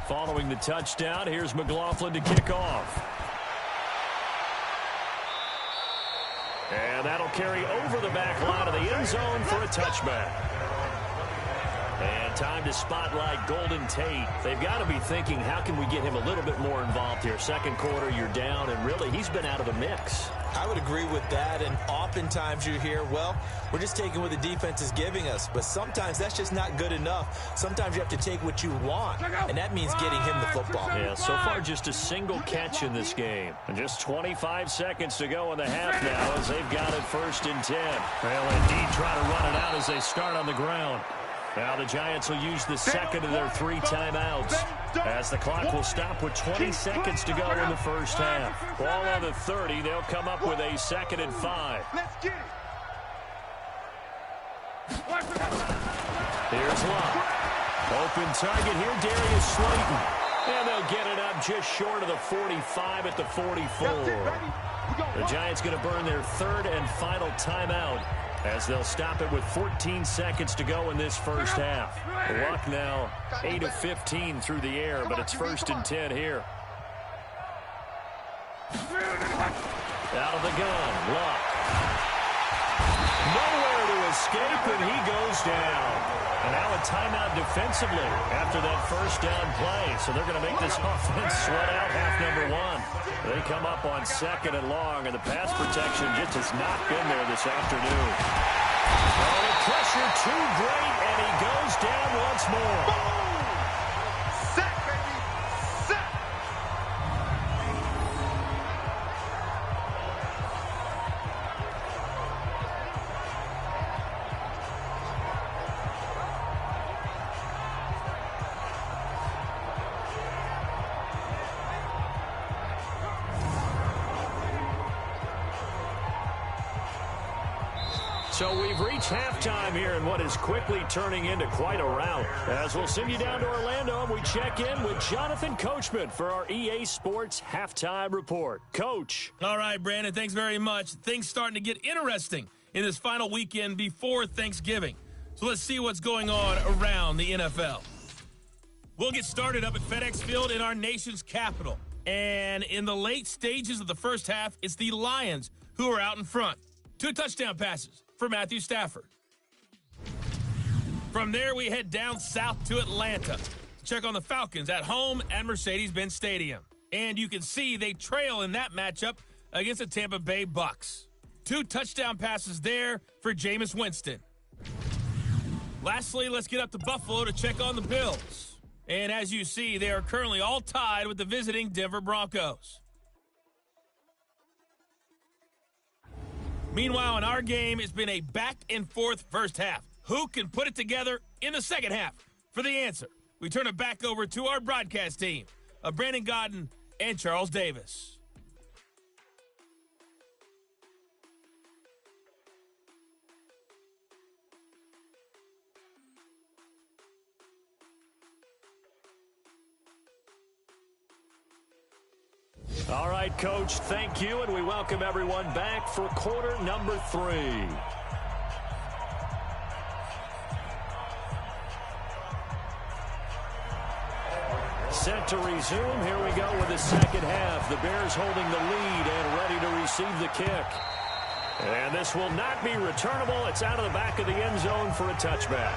Following the touchdown, here's McLaughlin to kick off. And that'll carry over the back line of the end zone for a touchback. And time to spotlight Golden Tate. They've got to be thinking, how can we get him a little bit more involved here? Second quarter, you're down, and really, he's been out of the mix. I would agree with that, and oftentimes you hear, well, we're just taking what the defense is giving us, but sometimes that's just not good enough. Sometimes you have to take what you want, and that means getting him the football. Yeah, so far just a single catch in this game. And just 25 seconds to go in the half now as they've got it 1st and 10. They'll indeed try to run it out as they start on the ground. Now the Giants will use the second of their 3 timeouts as the clock will stop with 20 seconds to go in the first half. Ball on the 30. They'll come up with a 2nd and 5. Let's get it. Here's Locke. Open target here, Darius Slayton. And they'll get it up just short of the 45 at the 44. The Giants going to burn their 3rd and final timeout as they'll stop it with 14 seconds to go in this first half. Luck now 8 of 15 through the air, but it's 1st and 10 here. Out of the gun, Luck. Nowhere to escape, and he goes down. And now a timeout defensively after that first down play. So they're going to make this offense sweat out half number 1. They come up on 2nd and long, and the pass protection just has not been there this afternoon. Oh, the pressure too great, and he goes down once more. Boom! Sack, baby! Sack! So we've reached halftime here in what is quickly turning into quite a rout. As we'll send you down to Orlando, and we check in with Jonathan Coachman for our EA Sports Halftime Report. Coach. All right, Brandon, thanks very much. Things starting to get interesting in this final weekend before Thanksgiving. So let's see what's going on around the NFL. We'll get started up at FedEx Field in our nation's capital. And in the late stages of the first half, it's the Lions who are out in front. 2 touchdown passes for Matthew Stafford. From there, we head down south to Atlanta to check on the Falcons at home at Mercedes-Benz Stadium. And you can see they trail in that matchup against the Tampa Bay Bucks. 2 touchdown passes there for Jameis Winston. Lastly, let's get up to Buffalo to check on the Bills. And as you see, they are currently all tied with the visiting Denver Broncos. Meanwhile, in our game, it's been a back-and-forth first half. Who can put it together in the second half? For the answer, we turn it back over to our broadcast team of Brandon Godden and Charles Davis. All right, Coach, thank you, and we welcome everyone back for quarter number 3. Set to resume. Here we go with the second half. The Bears holding the lead and ready to receive the kick. And this will not be returnable. It's out of the back of the end zone for a touchback.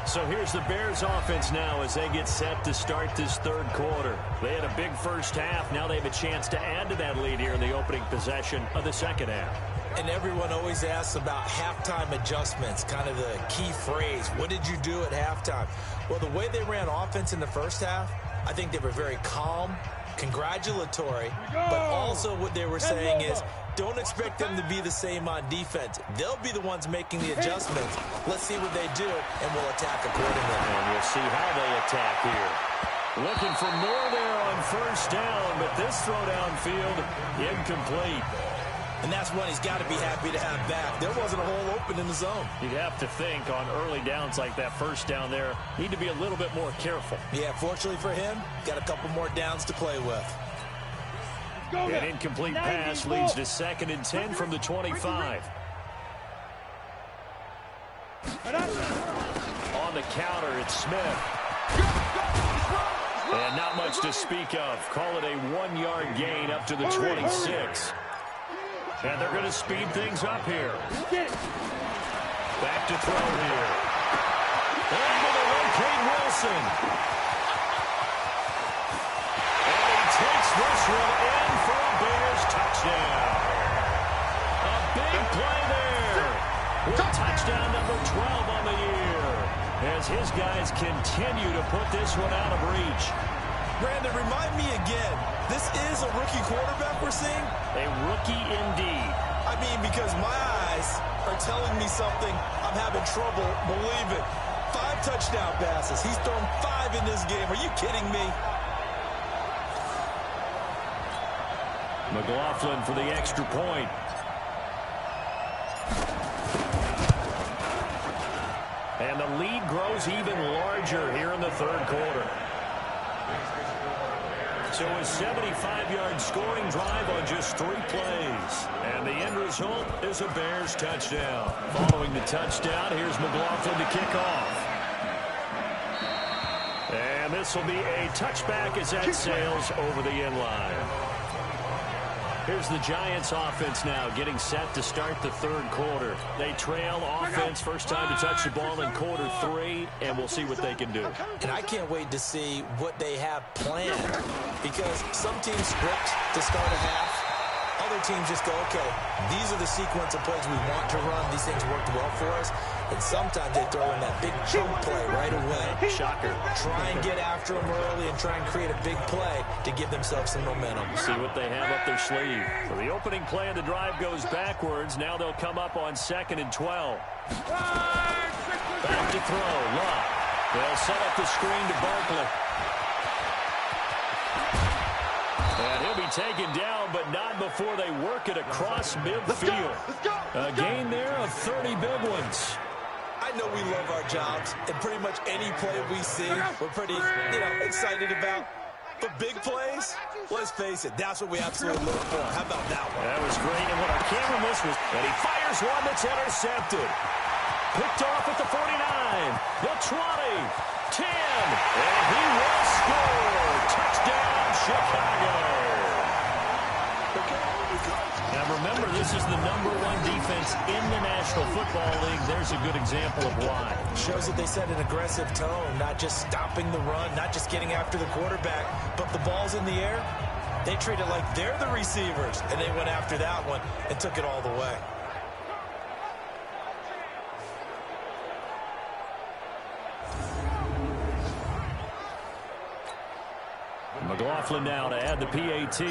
So here's the Bears offense now as they get set to start this third quarter. They had a big first half. Now they have a chance to add to that lead here in the opening possession of the second half. And everyone always asks about halftime adjustments, kind of the key phrase. What did you do at halftime? Well, the way they ran offense in the first half, I think they were very calm, congratulatory, but also what they were saying is don't expect them to be the same on defense. They'll be the ones making the adjustments. Let's see what they do, and we'll attack accordingly. And we'll see how they attack here. Looking for more there on first down, but this throw downfield incomplete. And that's one he's got to be happy to have back. There wasn't a hole open in the zone. You'd have to think on early downs like that first down there, need to be a little bit more careful. Yeah, fortunately for him, got a couple more downs to play with. An incomplete pass leads to 2nd and 10 from the 25. On the counter, it's Smith. And not much to speak of. Call it a 1-yard gain up to the 26. And they're going to speed things up here. Back to throw here. Able to locate Wilson. And he takes this one in for a Bears touchdown. A big play there. With touchdown number 12 on the year. As his guys continue to put this one out of reach. Brandon, remind me again, this is a rookie quarterback we're seeing? A rookie indeed. I mean, because my eyes are telling me something I'm having trouble believing. 5 touchdown passes. He's thrown 5 in this game. Are you kidding me? McLaughlin for the extra point. And the lead grows even larger here in the third quarter. So a 75-yard scoring drive on just 3 plays. And the end result is a Bears touchdown. Following the touchdown, here's McLaughlin to kick off. And this will be a touchback as that sails over the end line. Here's the Giants offense now getting set to start the third quarter. They trail offense, first time to touch the ball in quarter 3, and we'll see what they can do. And I can't wait to see what they have planned, because some teams script to start a half. Other teams just go, okay, these are the sequence of plays we want to run. These things worked well for us. And sometimes they throw in that big chunk play right away. Shocker. Try and get after them early and try and create a big play to give themselves some momentum. See what they have up their sleeve. So the opening play of the drive goes backwards. Now they'll come up on 2nd and 12. Back to throw. Love. They'll set up the screen to Barkley. And he'll be taken down, but not before they work it across midfield. A gain there of 30 big ones. I know we love our jobs, and pretty much any play we see, we're pretty, excited about. But big plays, let's face it, that's what we absolutely look for. How about that one? That was great, and what our camera missed was that he fires one that's intercepted. Picked off at the 49, the 20, 10, and he will score. Touchdown, Chicago. Now remember, this is the #1 defense in the National Football League. There's a good example of why. Shows that they set an aggressive tone, not just stopping the run, not just getting after the quarterback, but the ball's in the air. They treat it like they're the receivers, and they went after that one and took it all the way. McLaughlin now to add the PAT.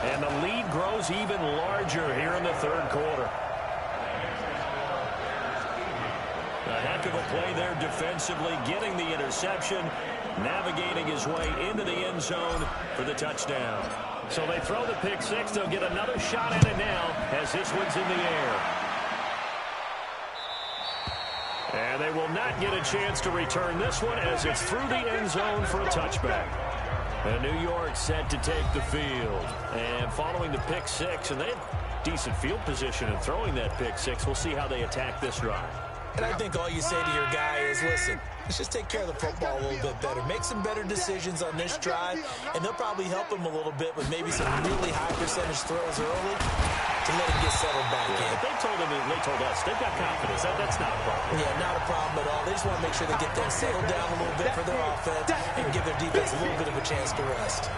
And the lead grows even larger here in the third quarter. A heck of a play there defensively, getting the interception, navigating his way into the end zone for the touchdown. So they throw the pick 6. They'll get another shot at it now as this one's in the air. And they will not get a chance to return this one as it's through the end zone for a touchback. And New York set to take the field. And following the pick 6, and they have decent field position in throwing that pick 6. We'll see how they attack this drive. And I think all you say to your guy is, listen, let's just take care of the football a little bit better. Make some better decisions on this drive, and they'll probably help him a little bit with maybe some really high percentage throws early to let him get settled back in. But they told us, they've got confidence. That's not a problem. Yeah, not a problem at all. They just want to make sure they get things settled down a little bit for their offense and give their defense a little bit of a chance to rest.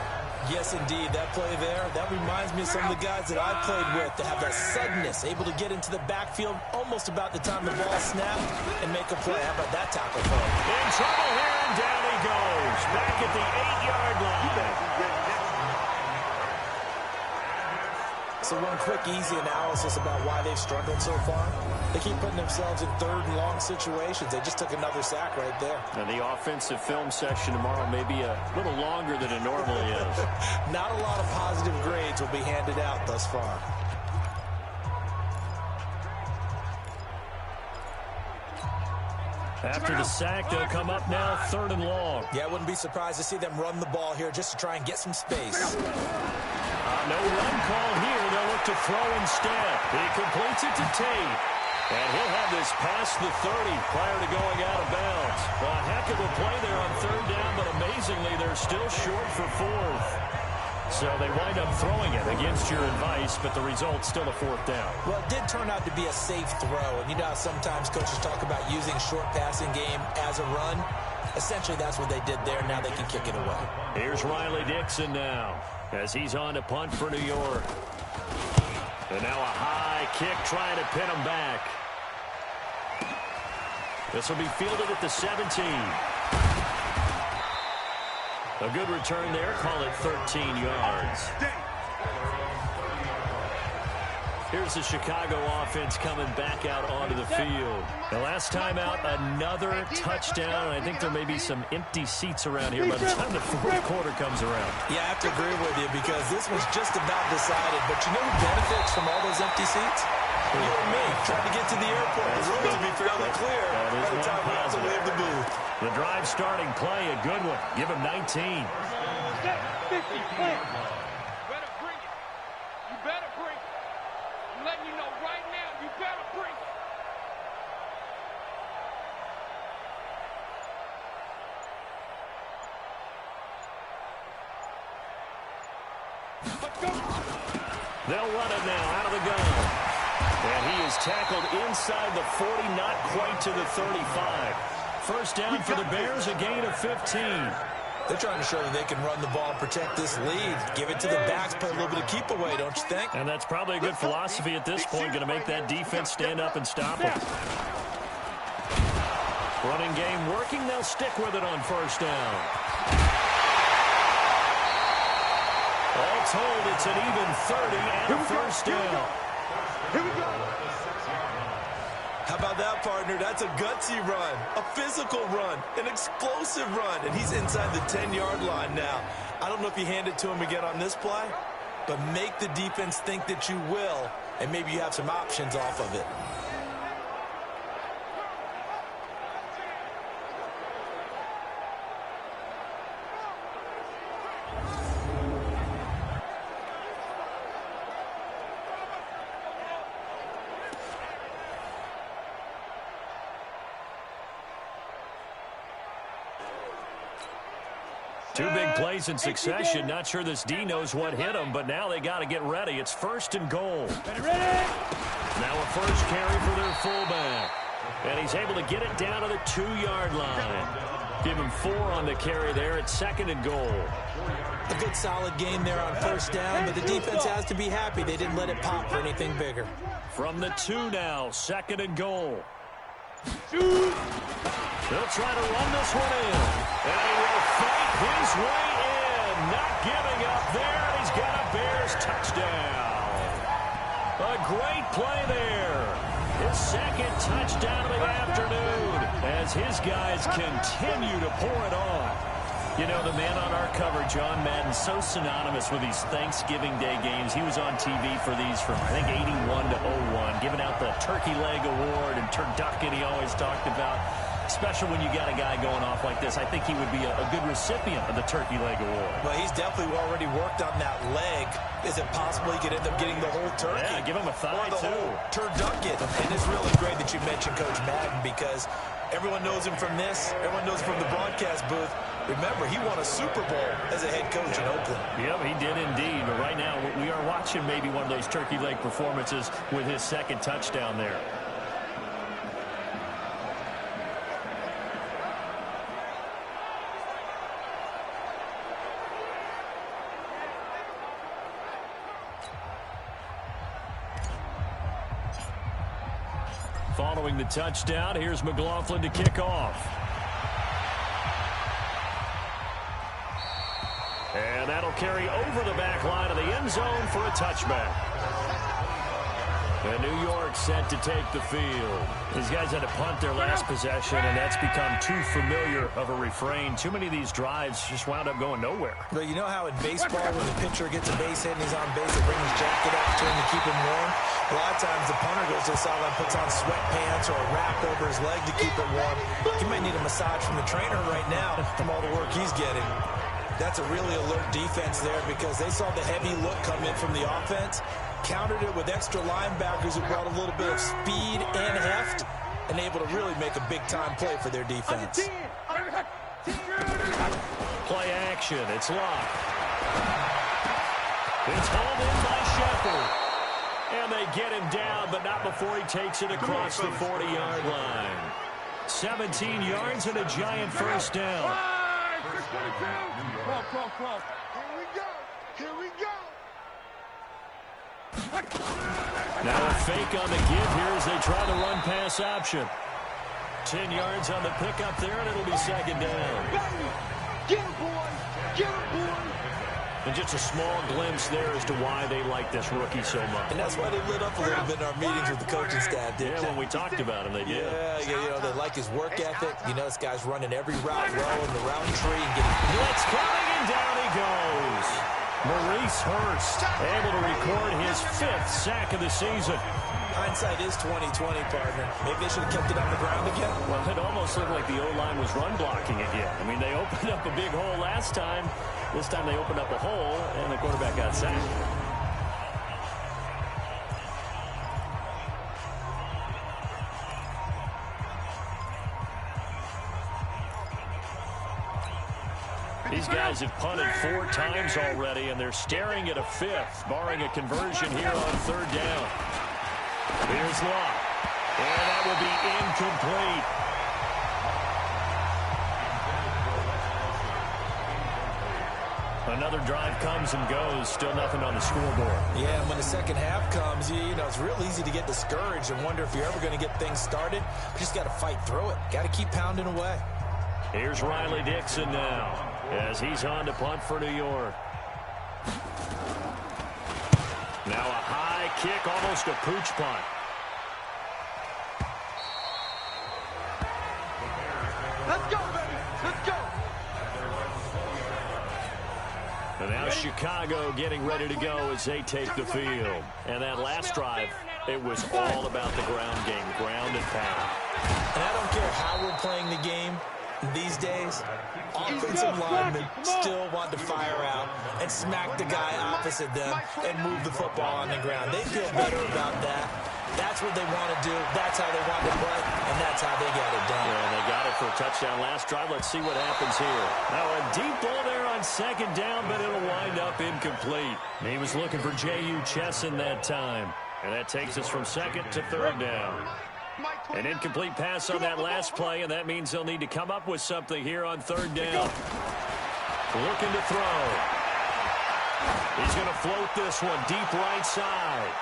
Yes, indeed. That play there, that reminds me of some of the guys that I played with that have that suddenness, able to get into the backfield almost about the time the ball snapped and make a play. How about that tackle for him? In trouble here, and down he So one quick, easy analysis about why they've struggled so far. They keep putting themselves in third and long situations. They just took another sack right there. And the offensive film session tomorrow may be a little longer than it normally is. Not a lot of positive grades will be handed out thus far. After the sack, they'll come up now third and long. Yeah, I wouldn't be surprised to see them run the ball here just to try and get some space. No run call here. They'll look to throw instead. He completes it to Tate. And he'll have this past the 30 prior to going out of bounds. A heck of a play there on third down, but amazingly, they're still short for fourth. So they wind up throwing it against your advice, but the result's still a fourth down. Well, it did turn out to be a safe throw. And you know how sometimes coaches talk about using short passing game as a run? Essentially, that's what they did there. Now they can kick it away. Here's Riley Dixon now as he's on to punt for New York. And now a high kick trying to pin him back. This will be fielded at the 17. A good return there. Call it 13 yards. Here's the Chicago offense coming back out onto the field. The last time out, another touchdown. I think there may be some empty seats around here by the time the fourth quarter comes around. Yeah, I have to agree with you because this was just about decided. But you know who benefits from all those empty seats? You and me, trying to get to the airport. The road will be fairly clear by the time we have to leave the booth. The drive starting play, a good one. Give him 19. 50, play. Better bring it. You better bring it. I'm letting you know right now, you better bring it. Let's go. They'll run it now out of the gun. And he is tackled inside the 40, not quite to the 35. First down for the Bears, a gain of 15. They're trying to show that they can run the ball and protect this lead. Give it to the backs, play a little bit of keep away, don't you think? And that's probably a good philosophy at this point, going to make that defense stand up and stop them. Running game working, they'll stick with it on first down. All told, it's an even 30 and a first down. Here we go. How about that, partner? That's a gutsy run, a physical run, an explosive run, and he's inside the 10-yard line now. I don't know if you hand it to him again on this play, but make the defense think that you will, and maybe you have some options off of it. Two big plays in succession. Not sure this D knows what hit him, but now they got to get ready. It's first and goal. Ready? Now a first carry for their fullback. And he's able to get it down to the 2-yard line. Give him 4 on the carry there. It's second and goal. A good solid game there on first down, but the defense has to be happy they didn't let it pop for anything bigger. From the 2 now, second and goal. Shoot. They'll try to run this one in. And he will fight his way in. Not giving up there. And he's got a Bears touchdown. A great play there. His second touchdown of the afternoon as his guys continue to pour it on. You know, the man on our cover, John Madden, so synonymous with these Thanksgiving Day games. He was on TV for these from, I think, 81 to 01, giving out the Turkey Leg Award and turducken he always talked about. Especially when you got a guy going off like this. I think he would be a good recipient of the Turkey Leg Award. Well, he's definitely already worked on that leg. Is it possible he could end up getting the whole turkey? Yeah, give him a thigh, or the too. whole turducken. And it's really great that you mentioned Coach Madden because everyone knows him from this. Everyone knows him from the broadcast booth. Remember, he won a Super Bowl as a head coach in Oakland. Yep, he did indeed. But right now, we are watching maybe one of those turkey leg performances with his second touchdown there. Following the touchdown, here's McLaughlin to kick off. And that'll carry over the back line of the end zone for a touchback. And New York set to take the field. These guys had to punt their last possession, and that's become too familiar of a refrain. Too many of these drives just wound up going nowhere. But you know how in baseball, when the pitcher gets a base hit and he's on base, they bring his jacket up to him to keep him warm? A lot of times the punter goes to the sideline, puts on sweatpants or a wrap over his leg to keep it warm. He might need a massage from the trainer right now from all the work he's getting. That's a really alert defense there because they saw the heavy look come in from the offense, countered it with extra linebackers who brought a little bit of speed and heft, and able to really make a big-time play for their defense. Play action. It's locked. It's hauled in by Shepard. And they get him down, but not before he takes it across the 40-yard line. 17 yards and a giant first down. Here we go. Now a fake on the give here as they try the run-pass option. 10 yards on the pickup there, and it'll be second down. Get him, boys. Get him, boys. And just a small glimpse there as to why they like this rookie so much. And that's why they lit up a little bit in our meetings with the coaching staff, didn't they? Yeah, when we talked about him, they did. Yeah, you know, they like his work ethic. You know, this guy's running every route well in the route tree and getting blitz coming, and down he goes. Maurice Hurst able to record his 5th sack of the season. Hindsight is 20/20, partner. Maybe they should have kept it on the ground again. Well, it almost looked like the O-line was run blocking it yet. I mean, they opened up a big hole last time. This time they opened up a hole, and the quarterback got sacked. These guys have punted 4 times already, and they're staring at a 5th, barring a conversion here on 3rd down. Here's Locke, and that will be incomplete. Another drive comes and goes, still nothing on the scoreboard. Yeah, and when the second half comes, you know, it's real easy to get discouraged and wonder if you're ever going to get things started. You just got to fight through it. Got to keep pounding away. Here's Riley Dixon now, as he's on to punt for New York. Now a high kick, almost a pooch punt. Let's go, baby. Let's go. And now Chicago getting ready to go as they take the field. And that last drive, it was all about the ground game, ground and pound. And I don't care how we're playing the game these days, offensive linemen still want to fire out and smack the guy opposite them and move the football on the ground. They feel better about that. That's what they want to do. That's how they want to play, and that's how they got it done. Yeah, and they got it for a touchdown last drive. Let's see what happens here. Now a deep ball there on 2nd down, but it'll wind up incomplete. He was looking for J.U. Chesson that time, and that takes us from 2nd to 3rd down. An incomplete pass on that last play, and that means they'll need to come up with something here on 3rd down. Looking to throw. He's going to float this one deep right side.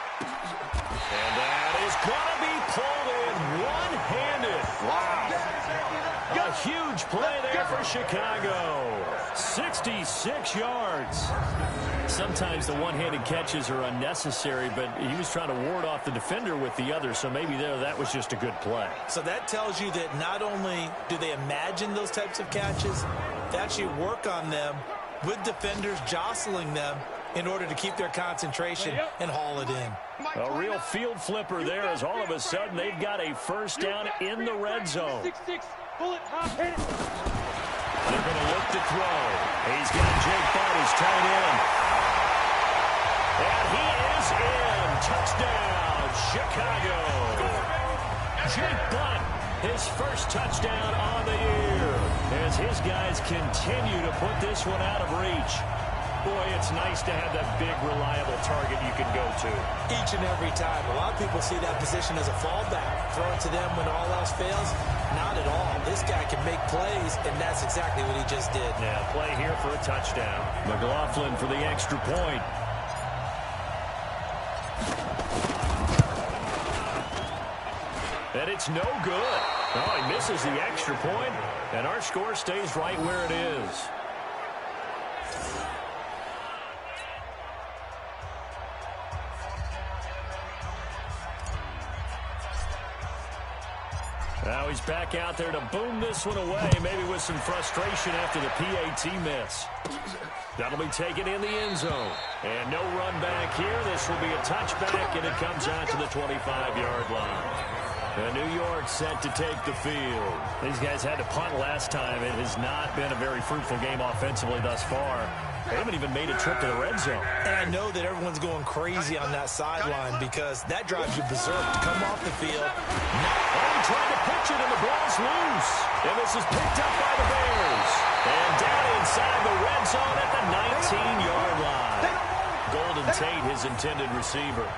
And that is going to be pulled in one-handed. Wow. A huge play there for Chicago. 66 yards. Sometimes the one-handed catches are unnecessary, but he was trying to ward off the defender with the other, so maybe that was just a good play. So that tells you that not only do they imagine those types of catches, they actually work on them with defenders jostling them in order to keep their concentration and haul it in. A real field flipper there as all of a sudden they've got a first down in the red zone. They're going to look to throw. He's got Jake Butt, his tight end. And he is in. Touchdown, Chicago. Jake Butt, his first touchdown on the year. As his guys continue to put this one out of reach. Boy, it's nice to have that big, reliable target you can go to. Each and every time. A lot of people see that position as a fallback. Throw it to them when all else fails. Not at all. This guy can make plays, and that's exactly what he just did. Now, play here for a touchdown. McLaughlin for the extra point. And it's no good. Oh, he misses the extra point, and our score stays right where it is. he's back out there to boom this one away, maybe with some frustration after the PAT miss. That'll be taken in the end zone. And no run back here. This will be a touchback, and it comes out to the 25-yard line. New York set to take the field. These guys had to punt last time. It has not been a very fruitful game offensively thus far. They haven't even made a trip to the red zone. And I know that everyone's going crazy on that sideline because that drives you berserk to come off the field. Trying to pitch it, and the ball's loose. And this is picked up by the Bears. And down inside the red zone at the 19-yard line. Golden Tate, his intended receiver.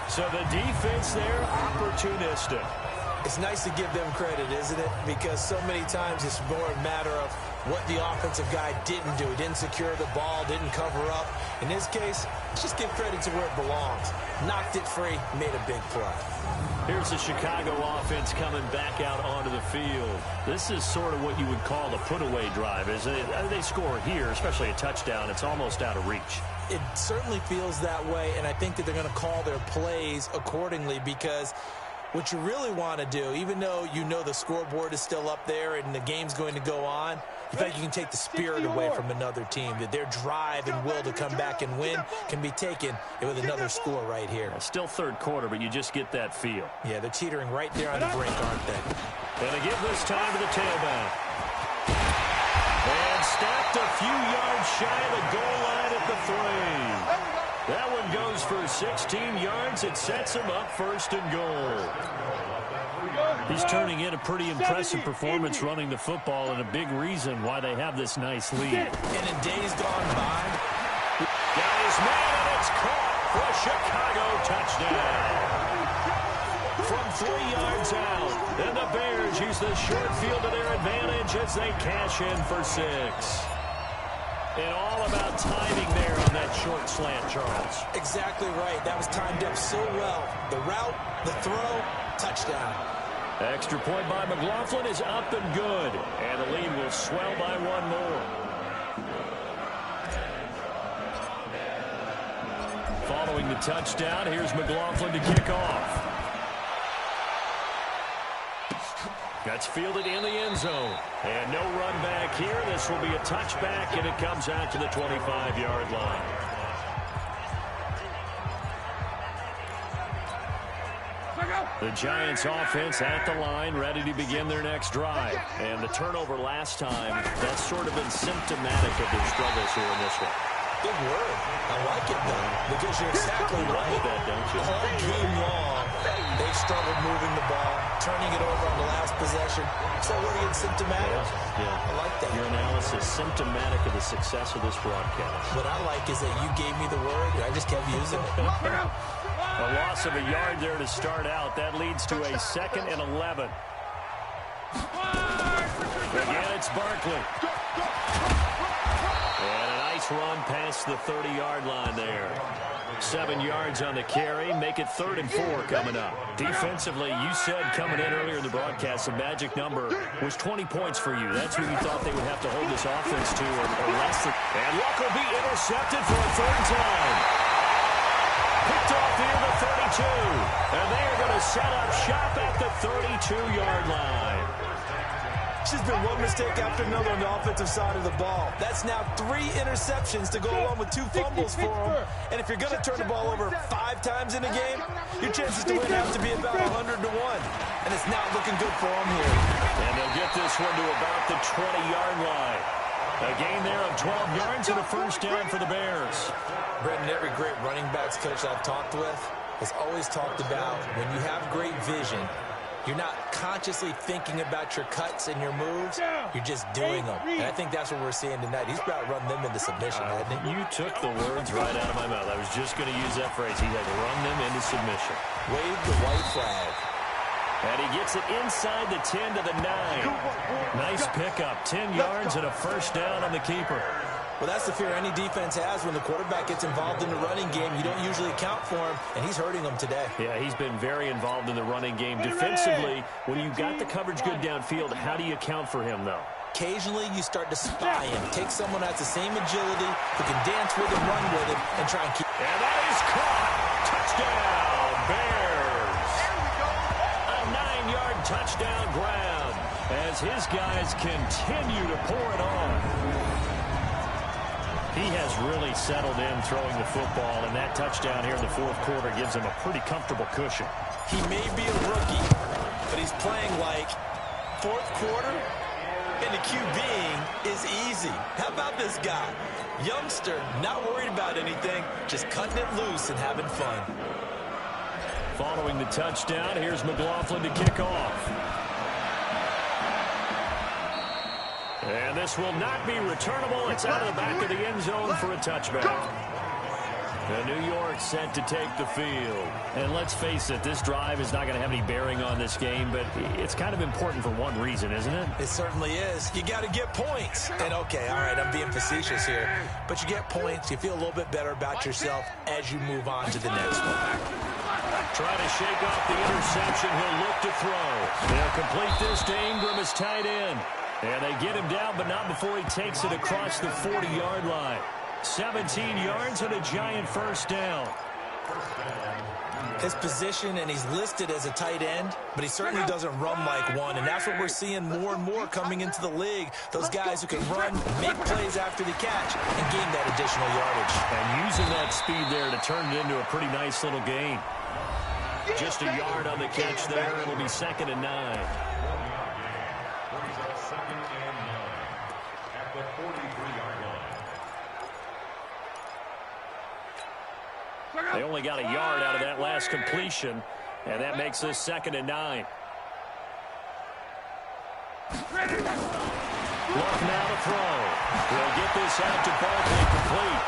So the defense there, opportunistic. It's nice to give them credit, isn't it? Because so many times it's more a matter of what the offensive guy didn't do. He didn't secure the ball, didn't cover up. In this case, just give credit to where it belongs. Knocked it free, made a big play. Here's the Chicago offense coming back out onto the field. This is sort of what you would call the put-away drive, isn't it? They score here, especially a touchdown. It's almost out of reach. It certainly feels that way, and I think that they're going to call their plays accordingly because what you really want to do, even though you know the scoreboard is still up there and the game's going to go on, you feel like you can take the spirit away from another team, that their drive and will to come back and win can be taken with another score right here. Still third quarter, but you just get that feel. Yeah, they're teetering right there on the brink, aren't they? And they give this time to the tailback. And stacked a few yards shy of the goal line at the 3. That one goes for 16 yards. It sets him up first and goal. He's turning in a pretty impressive performance running the football, and a big reason why they have this nice lead. And in days gone by, got his man, and it's caught for a Chicago touchdown. From 3 yards out, and the Bears use the short field to their advantage as they cash in for 6. And all about timing there on that short slant, Charles. Exactly right. That was timed up so well. The route, the throw, touchdown. Extra point by McLaughlin is up and good. And the lead will swell by one more. Following the touchdown, here's McLaughlin to kick off. That's fielded in the end zone. And no run back here. This will be a touchback, and it comes out to the 25-yard line. The Giants offense at the line, ready to begin their next drive. And the turnover last time, that's sort of been symptomatic of their struggles here in this one. Good word. I like it, though, because you're exactly right. That, don't you? All game long, they've struggled moving the ball, turning it over on the last possession. So we're getting symptomatic. Yeah. I like that. Your analysis symptomatic of the success of this broadcast. What I like is that you gave me the word, and I just kept using it. A loss of a yard there to start out. That leads to a 2nd and 11. Again, it's Barkley. And a nice run past the 30-yard line there. 7 yards on the carry. Make it 3rd and 4 coming up. Defensively, you said coming in earlier in the broadcast, the magic number was 20 points for you. That's what you thought they would have to hold this offense to or less than. And Luck will be intercepted for a 3rd time. Picked off near the 32. And they are going to set up shop at the 32-yard line. It's just been one mistake after another on the offensive side of the ball. That's now 3 interceptions to go along with 2 fumbles for them. And if you're going to turn the ball over 5 times in a game, your chances to win have to be about 100 to 1. And it's not looking good for them here. And they'll get this one to about the 20-yard line. A gain there of 12 yards and a first down for the Bears. Brendan, every great running backs coach I've talked with has always talked about when you have great vision, you're not consciously thinking about your cuts and your moves. You're just doing them. And I think that's what we're seeing tonight. He's about to run them into submission, hasn't he? You took the words right out of my mouth. I was just going to use that phrase. He had run them into submission. Wave the white flag. And he gets it inside the 10 to the 9. Nice pickup. 10 yards and a first down on the keeper. Well, that's the fear any defense has when the quarterback gets involved in the running game. You don't usually account for him, and he's hurting them today. Yeah, he's been very involved in the running game. Defensively, when you've got the coverage good downfield, how do you account for him, though? Occasionally, you start to spy him. Take someone who has the same agility, who can dance with him, run with him, and try and keep. And that is caught. Touchdown, Bears. A 9-yard touchdown grab as his guys continue to pour it on. He has really settled in throwing the football, and that touchdown here in the fourth quarter gives him a pretty comfortable cushion. He may be a rookie, but he's playing like fourth quarter, and the QBing is easy. How about this guy? Youngster, not worried about anything, just cutting it loose and having fun. Following the touchdown, here's McLaughlin to kick off. And this will not be returnable. It's out of the back of the end zone for a touchback. The New York set to take the field. And let's face it, this drive is not going to have any bearing on this game, but it's kind of important for one reason, isn't it? It certainly is. You got to get points. And okay, all right, I'm being facetious here, but you get points, you feel a little bit better about yourself as you move on to the next one. Trying to shake off the interception. He'll look to throw. They'll complete this to Ingram as tight end. And they get him down, but not before he takes it across the 40-yard line. 17 yards and a giant first down. His position, and he's listed as a tight end, but he certainly doesn't run like one, and that's what we're seeing more and more coming into the league. Those guys who can run, make plays after the catch, and gain that additional yardage. And using that speed there to turn it into a pretty nice little gain. Just a yard on the catch there. It'll be 2nd and 9. They only got a yard out of that last completion, and that makes this 2nd and 9. Luck now to throw. They'll get this out to Barkley complete.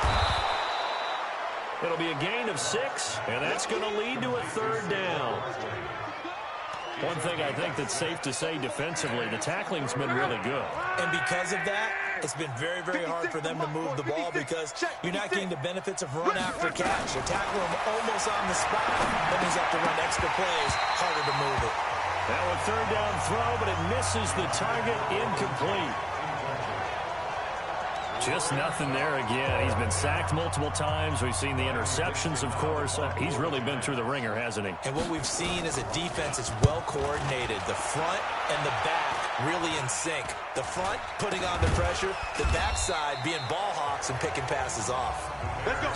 It'll be a gain of 6, and that's going to lead to a 3rd down. One thing I think that's safe to say defensively, the tackling's been really good. And because of that, it's been very, very hard for them to move the ball because you're not getting the benefits of run after catch. You're tackling them almost on the spot. That means you have to run extra plays, harder to move it. Now a 3rd down throw, but it misses the target, incomplete. Just nothing there again. He's been sacked multiple times. We've seen the interceptions, of course. He's really been through the ringer, hasn't he? And what we've seen is a defense that's well coordinated. The front and the back really in sync. The front putting on the pressure, the backside being ball hawks and picking passes off.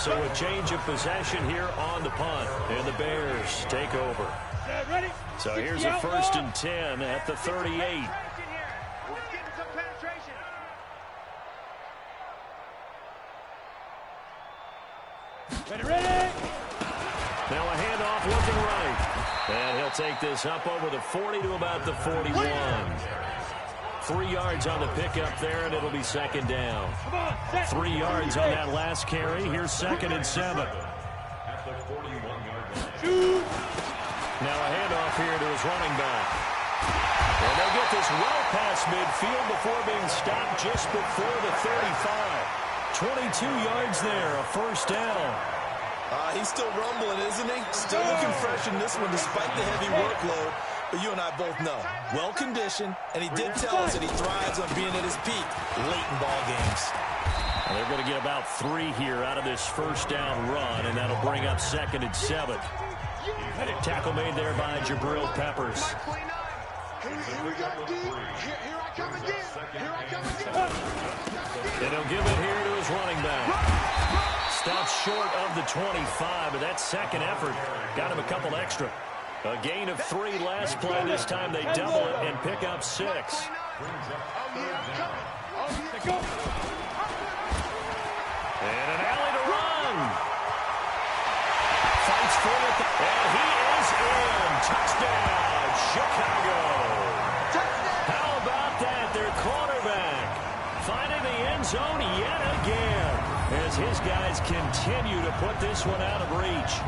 So a change of possession here on the punt, and the Bears take over. So here's a 1st and 10 at the 38. Now a handoff looking right. And he'll take this up over the 40 to about the 41. 3 yards on the pickup there, and it'll be 2nd down. 3 yards on that last carry. Here's 2nd and 7. Now a handoff here to his running back. And they'll get this well past midfield before being stopped just before the 35. 22 yards there, a 1st down. He's still rumbling, isn't he? Still looking fresh in this one despite the heavy workload. But you and I both know, well-conditioned, and he did tell us that he thrives on being at his peak late in ball games. Well, they're going to get about 3 here out of this 1st down run, and that'll bring up 2nd and 7. Tackle made there by Jabril Peppers. And he'll give it here to his running back. Stops short of the 25, but that 2nd effort got him a couple extra. A gain of 3 last play. This time they double it and pick up 6. And an alley to run. Fights for it, and he is in. Touchdown, Chicago. How about that? Their quarterback finding the end zone yet again, as his guys continue to put this one out of reach.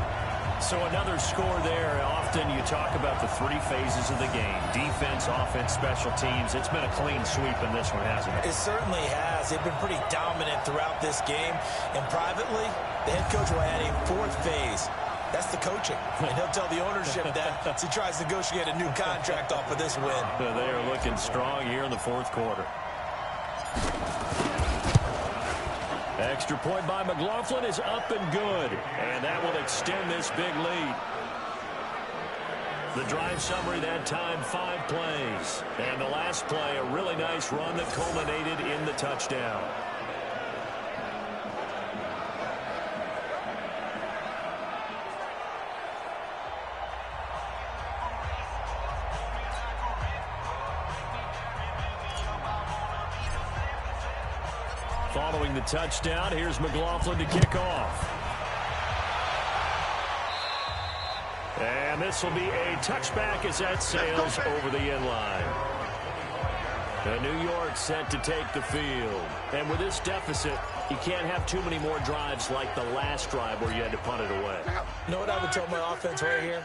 So another score there. Often you talk about the 3 phases of the game: defense, offense, special teams. It's been a clean sweep in this one, hasn't it? It certainly has. They've been pretty dominant throughout this game. And privately, the head coach will add a 4th phase. That's the coaching. And he'll tell the ownership that as he tries to negotiate a new contract off of this win. They are looking strong here in the 4th quarter. Extra point by McLaughlin is up and good. And that will extend this big lead. The drive summary that time, 5 plays. And the last play, a really nice run that culminated in the touchdown. Following the touchdown, here's McLaughlin to kick off. And this will be a touchback as that sails over the end line. New York set to take the field. And with this deficit, you can't have too many more drives like the last drive where you had to punt it away. You know what I would tell my offense right here?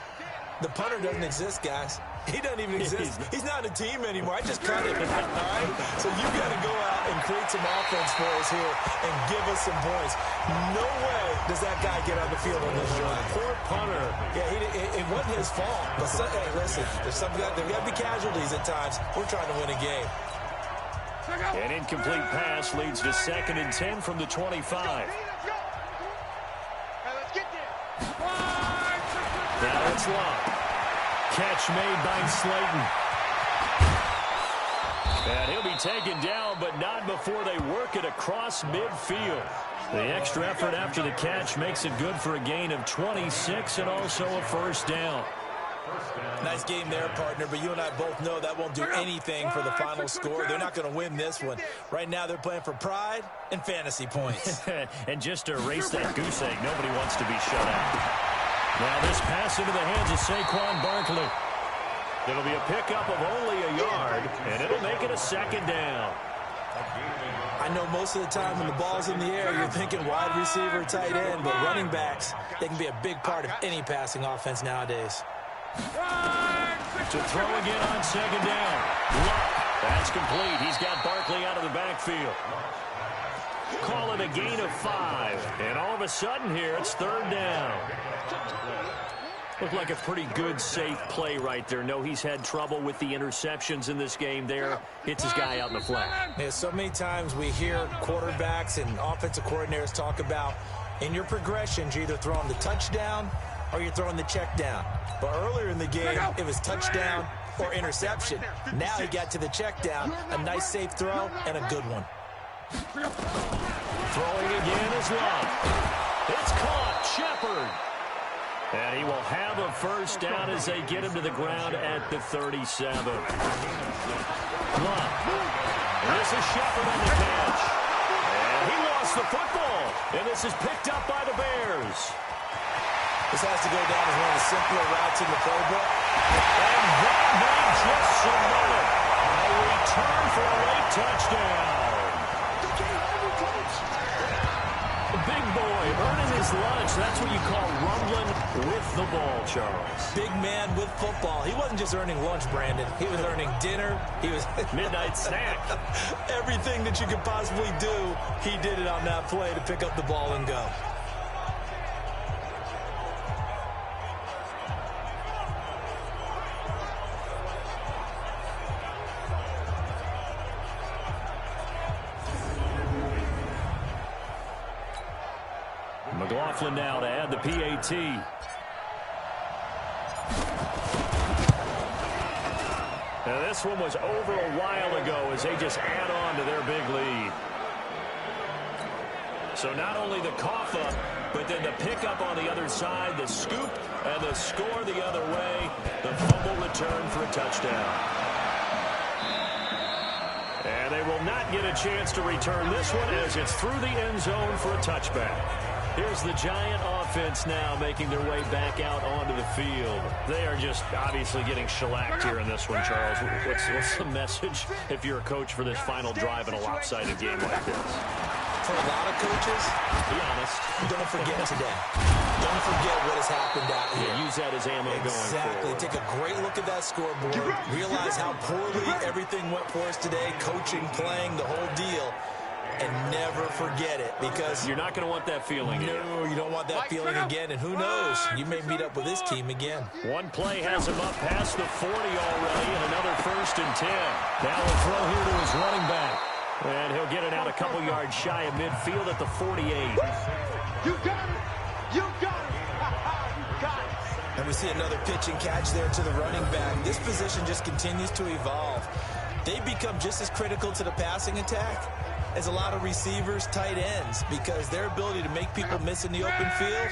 The punter doesn't exist, guys. He doesn't even exist. He's not a team anymore. I just cut it. All right? So you got to go out and create some offense for us here and give us some points. No way does that guy get on the field on this drive. Poor punter. Yeah, it wasn't his fault. But hey, listen, there's got to be casualties at times. We're trying to win a game. An incomplete pass leads to 2nd and 10 from the 25. Now it's Love. Catch made by Slayton. And he'll be taken down, but not before they work it across midfield. The extra effort after the catch makes it good for a gain of 26 and also a first down. Nice game there, partner, but you and I both know that won't do anything for the final score. They're not going to win this one. Right now, they're playing for pride and fantasy points. And just to erase that goose egg, nobody wants to be shut out. Now this pass into the hands of Saquon Barkley. It'll be a pickup of only a yard, and it'll make it a 2nd down. I know most of the time when the ball's in the air, you're thinking wide receiver, tight end, but running backs, they can be a big part of any passing offense nowadays. To throw again on 2nd down. Luck. That's complete. He's got Barkley out of the backfield. Call it a gain of 5. And all of a sudden here, it's 3rd down. Looked like a pretty good, safe play right there. No, he's had trouble with the interceptions in this game there. Hits his guy out in the flat. Yeah, so many times we hear quarterbacks and offensive coordinators talk about in your progressions, you're either throwing the touchdown or you're throwing the check down. But earlier in the game, it was touchdown or interception. Now he got to the check down, a nice safe throw, and a good one. Throwing again is Love. It's caught. Shepard. And he will have a first down as they get him to the ground at the 37. Love. And this is Shepard on the catch. And he lost the football. And this is picked up by the Bears. This has to go down as one of the simpler routes in the playbook. And that may just submit it. A return for a late touchdown. The big boy earning his lunch. That's what you call rumbling with the ball, Charles. Big man with football. He wasn't just earning lunch, Brandon. He was earning dinner. He was midnight snack. Everything that you could possibly do, he did it on that play to pick up the ball and go. McLaughlin now to add the PAT. Now this one was over a while ago as they just add on to their big lead. So not only the cough up, but then the pickup on the other side, the scoop, and the score the other way. The fumble return for a touchdown. And they will not get a chance to return this one as it's through the end zone for a touchback. Here's the Giant offense now making their way back out onto the field. They are just obviously getting shellacked here in this one, Charles. What's the message if you're a coach for this final drive in a lopsided game like this? For a lot of coaches, be honest, don't forget today. Don't forget what has happened out here. Use that as ammo going forward. Exactly. Take a great look at that scoreboard. Realize how poorly everything went for us today. Coaching, playing, the whole deal. And never forget it, because you're not going to want that feeling again. No, you don't want that feeling again, and who knows, you may meet up with this team again. One play has him up past the 40 already, and another 1st and 10. Now a throw here to his running back, and he'll get it out a couple yards shy of midfield at the 48. You got it! You got it! You got it! And we see another pitch and catch there to the running back. This position just continues to evolve. They become just as critical to the passing attack as a lot of receivers, tight ends, because their ability to make people miss in the open field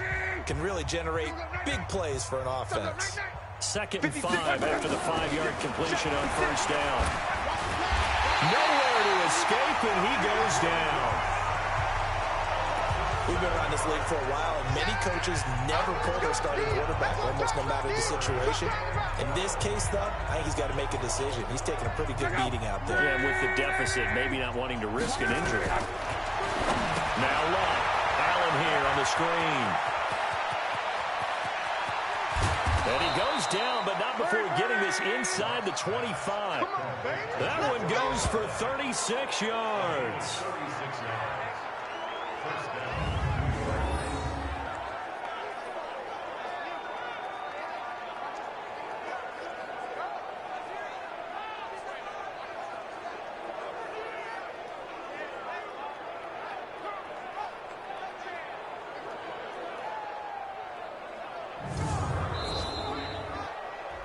can really generate big plays for an offense. 2nd and 5 after the 5-yard completion on first down. Nowhere to escape, and he goes down. We've been around this league for a while, and many coaches never pull their starting quarterback, almost no matter the situation. In this case, though, I think he's got to make a decision. He's taking a pretty good beating out there. Yeah, with the deficit, maybe not wanting to risk an injury. Now Love. Allen here on the screen. And he goes down, but not before getting this inside the 25. That one goes for 36 yards.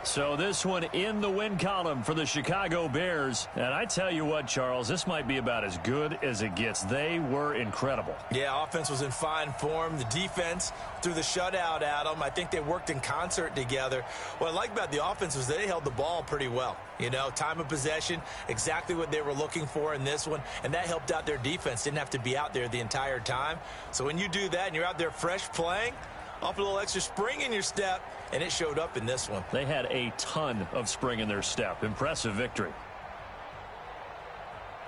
So this one in the win column for the Chicago Bears. And I tell you what, Charles, this might be about as good as it gets. They were incredible. Yeah, offense was in fine form. The defense threw the shutout at them. I think they worked in concert together. What I like about the offense was they held the ball pretty well. You know, time of possession, exactly what they were looking for in this one. And that helped out their defense. Didn't have to be out there the entire time. So when you do that and you're out there fresh playing, off a little extra spring in your step, and it showed up in this one. They had a ton of spring in their step. Impressive victory.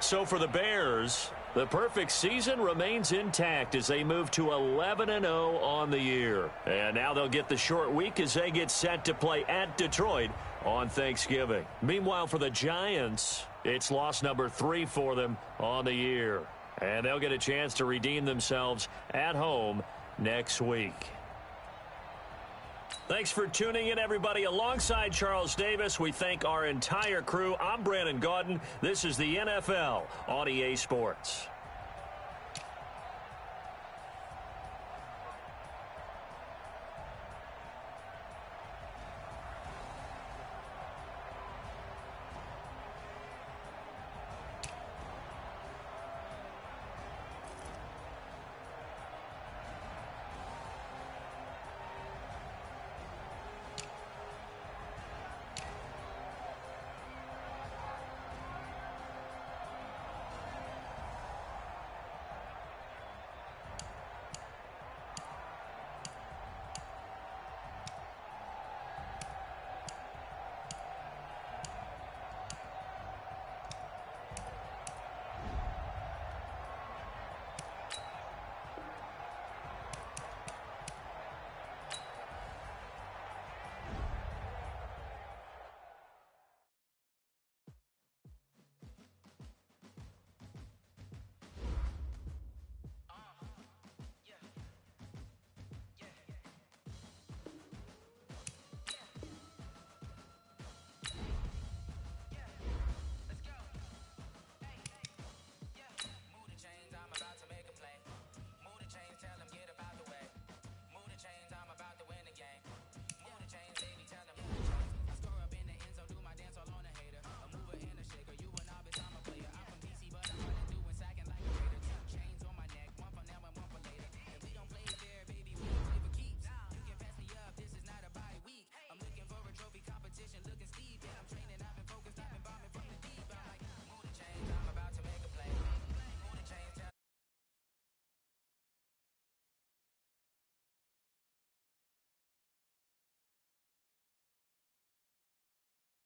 So for the Bears, the perfect season remains intact as they move to 11-0 on the year. And now they'll get the short week as they get set to play at Detroit on Thanksgiving. Meanwhile, for the Giants, it's loss number 3 for them on the year. And they'll get a chance to redeem themselves at home next week. Thanks for tuning in, everybody. Alongside Charles Davis, we thank our entire crew. I'm Brandon Gaudin. This is the NFL on EA Sports.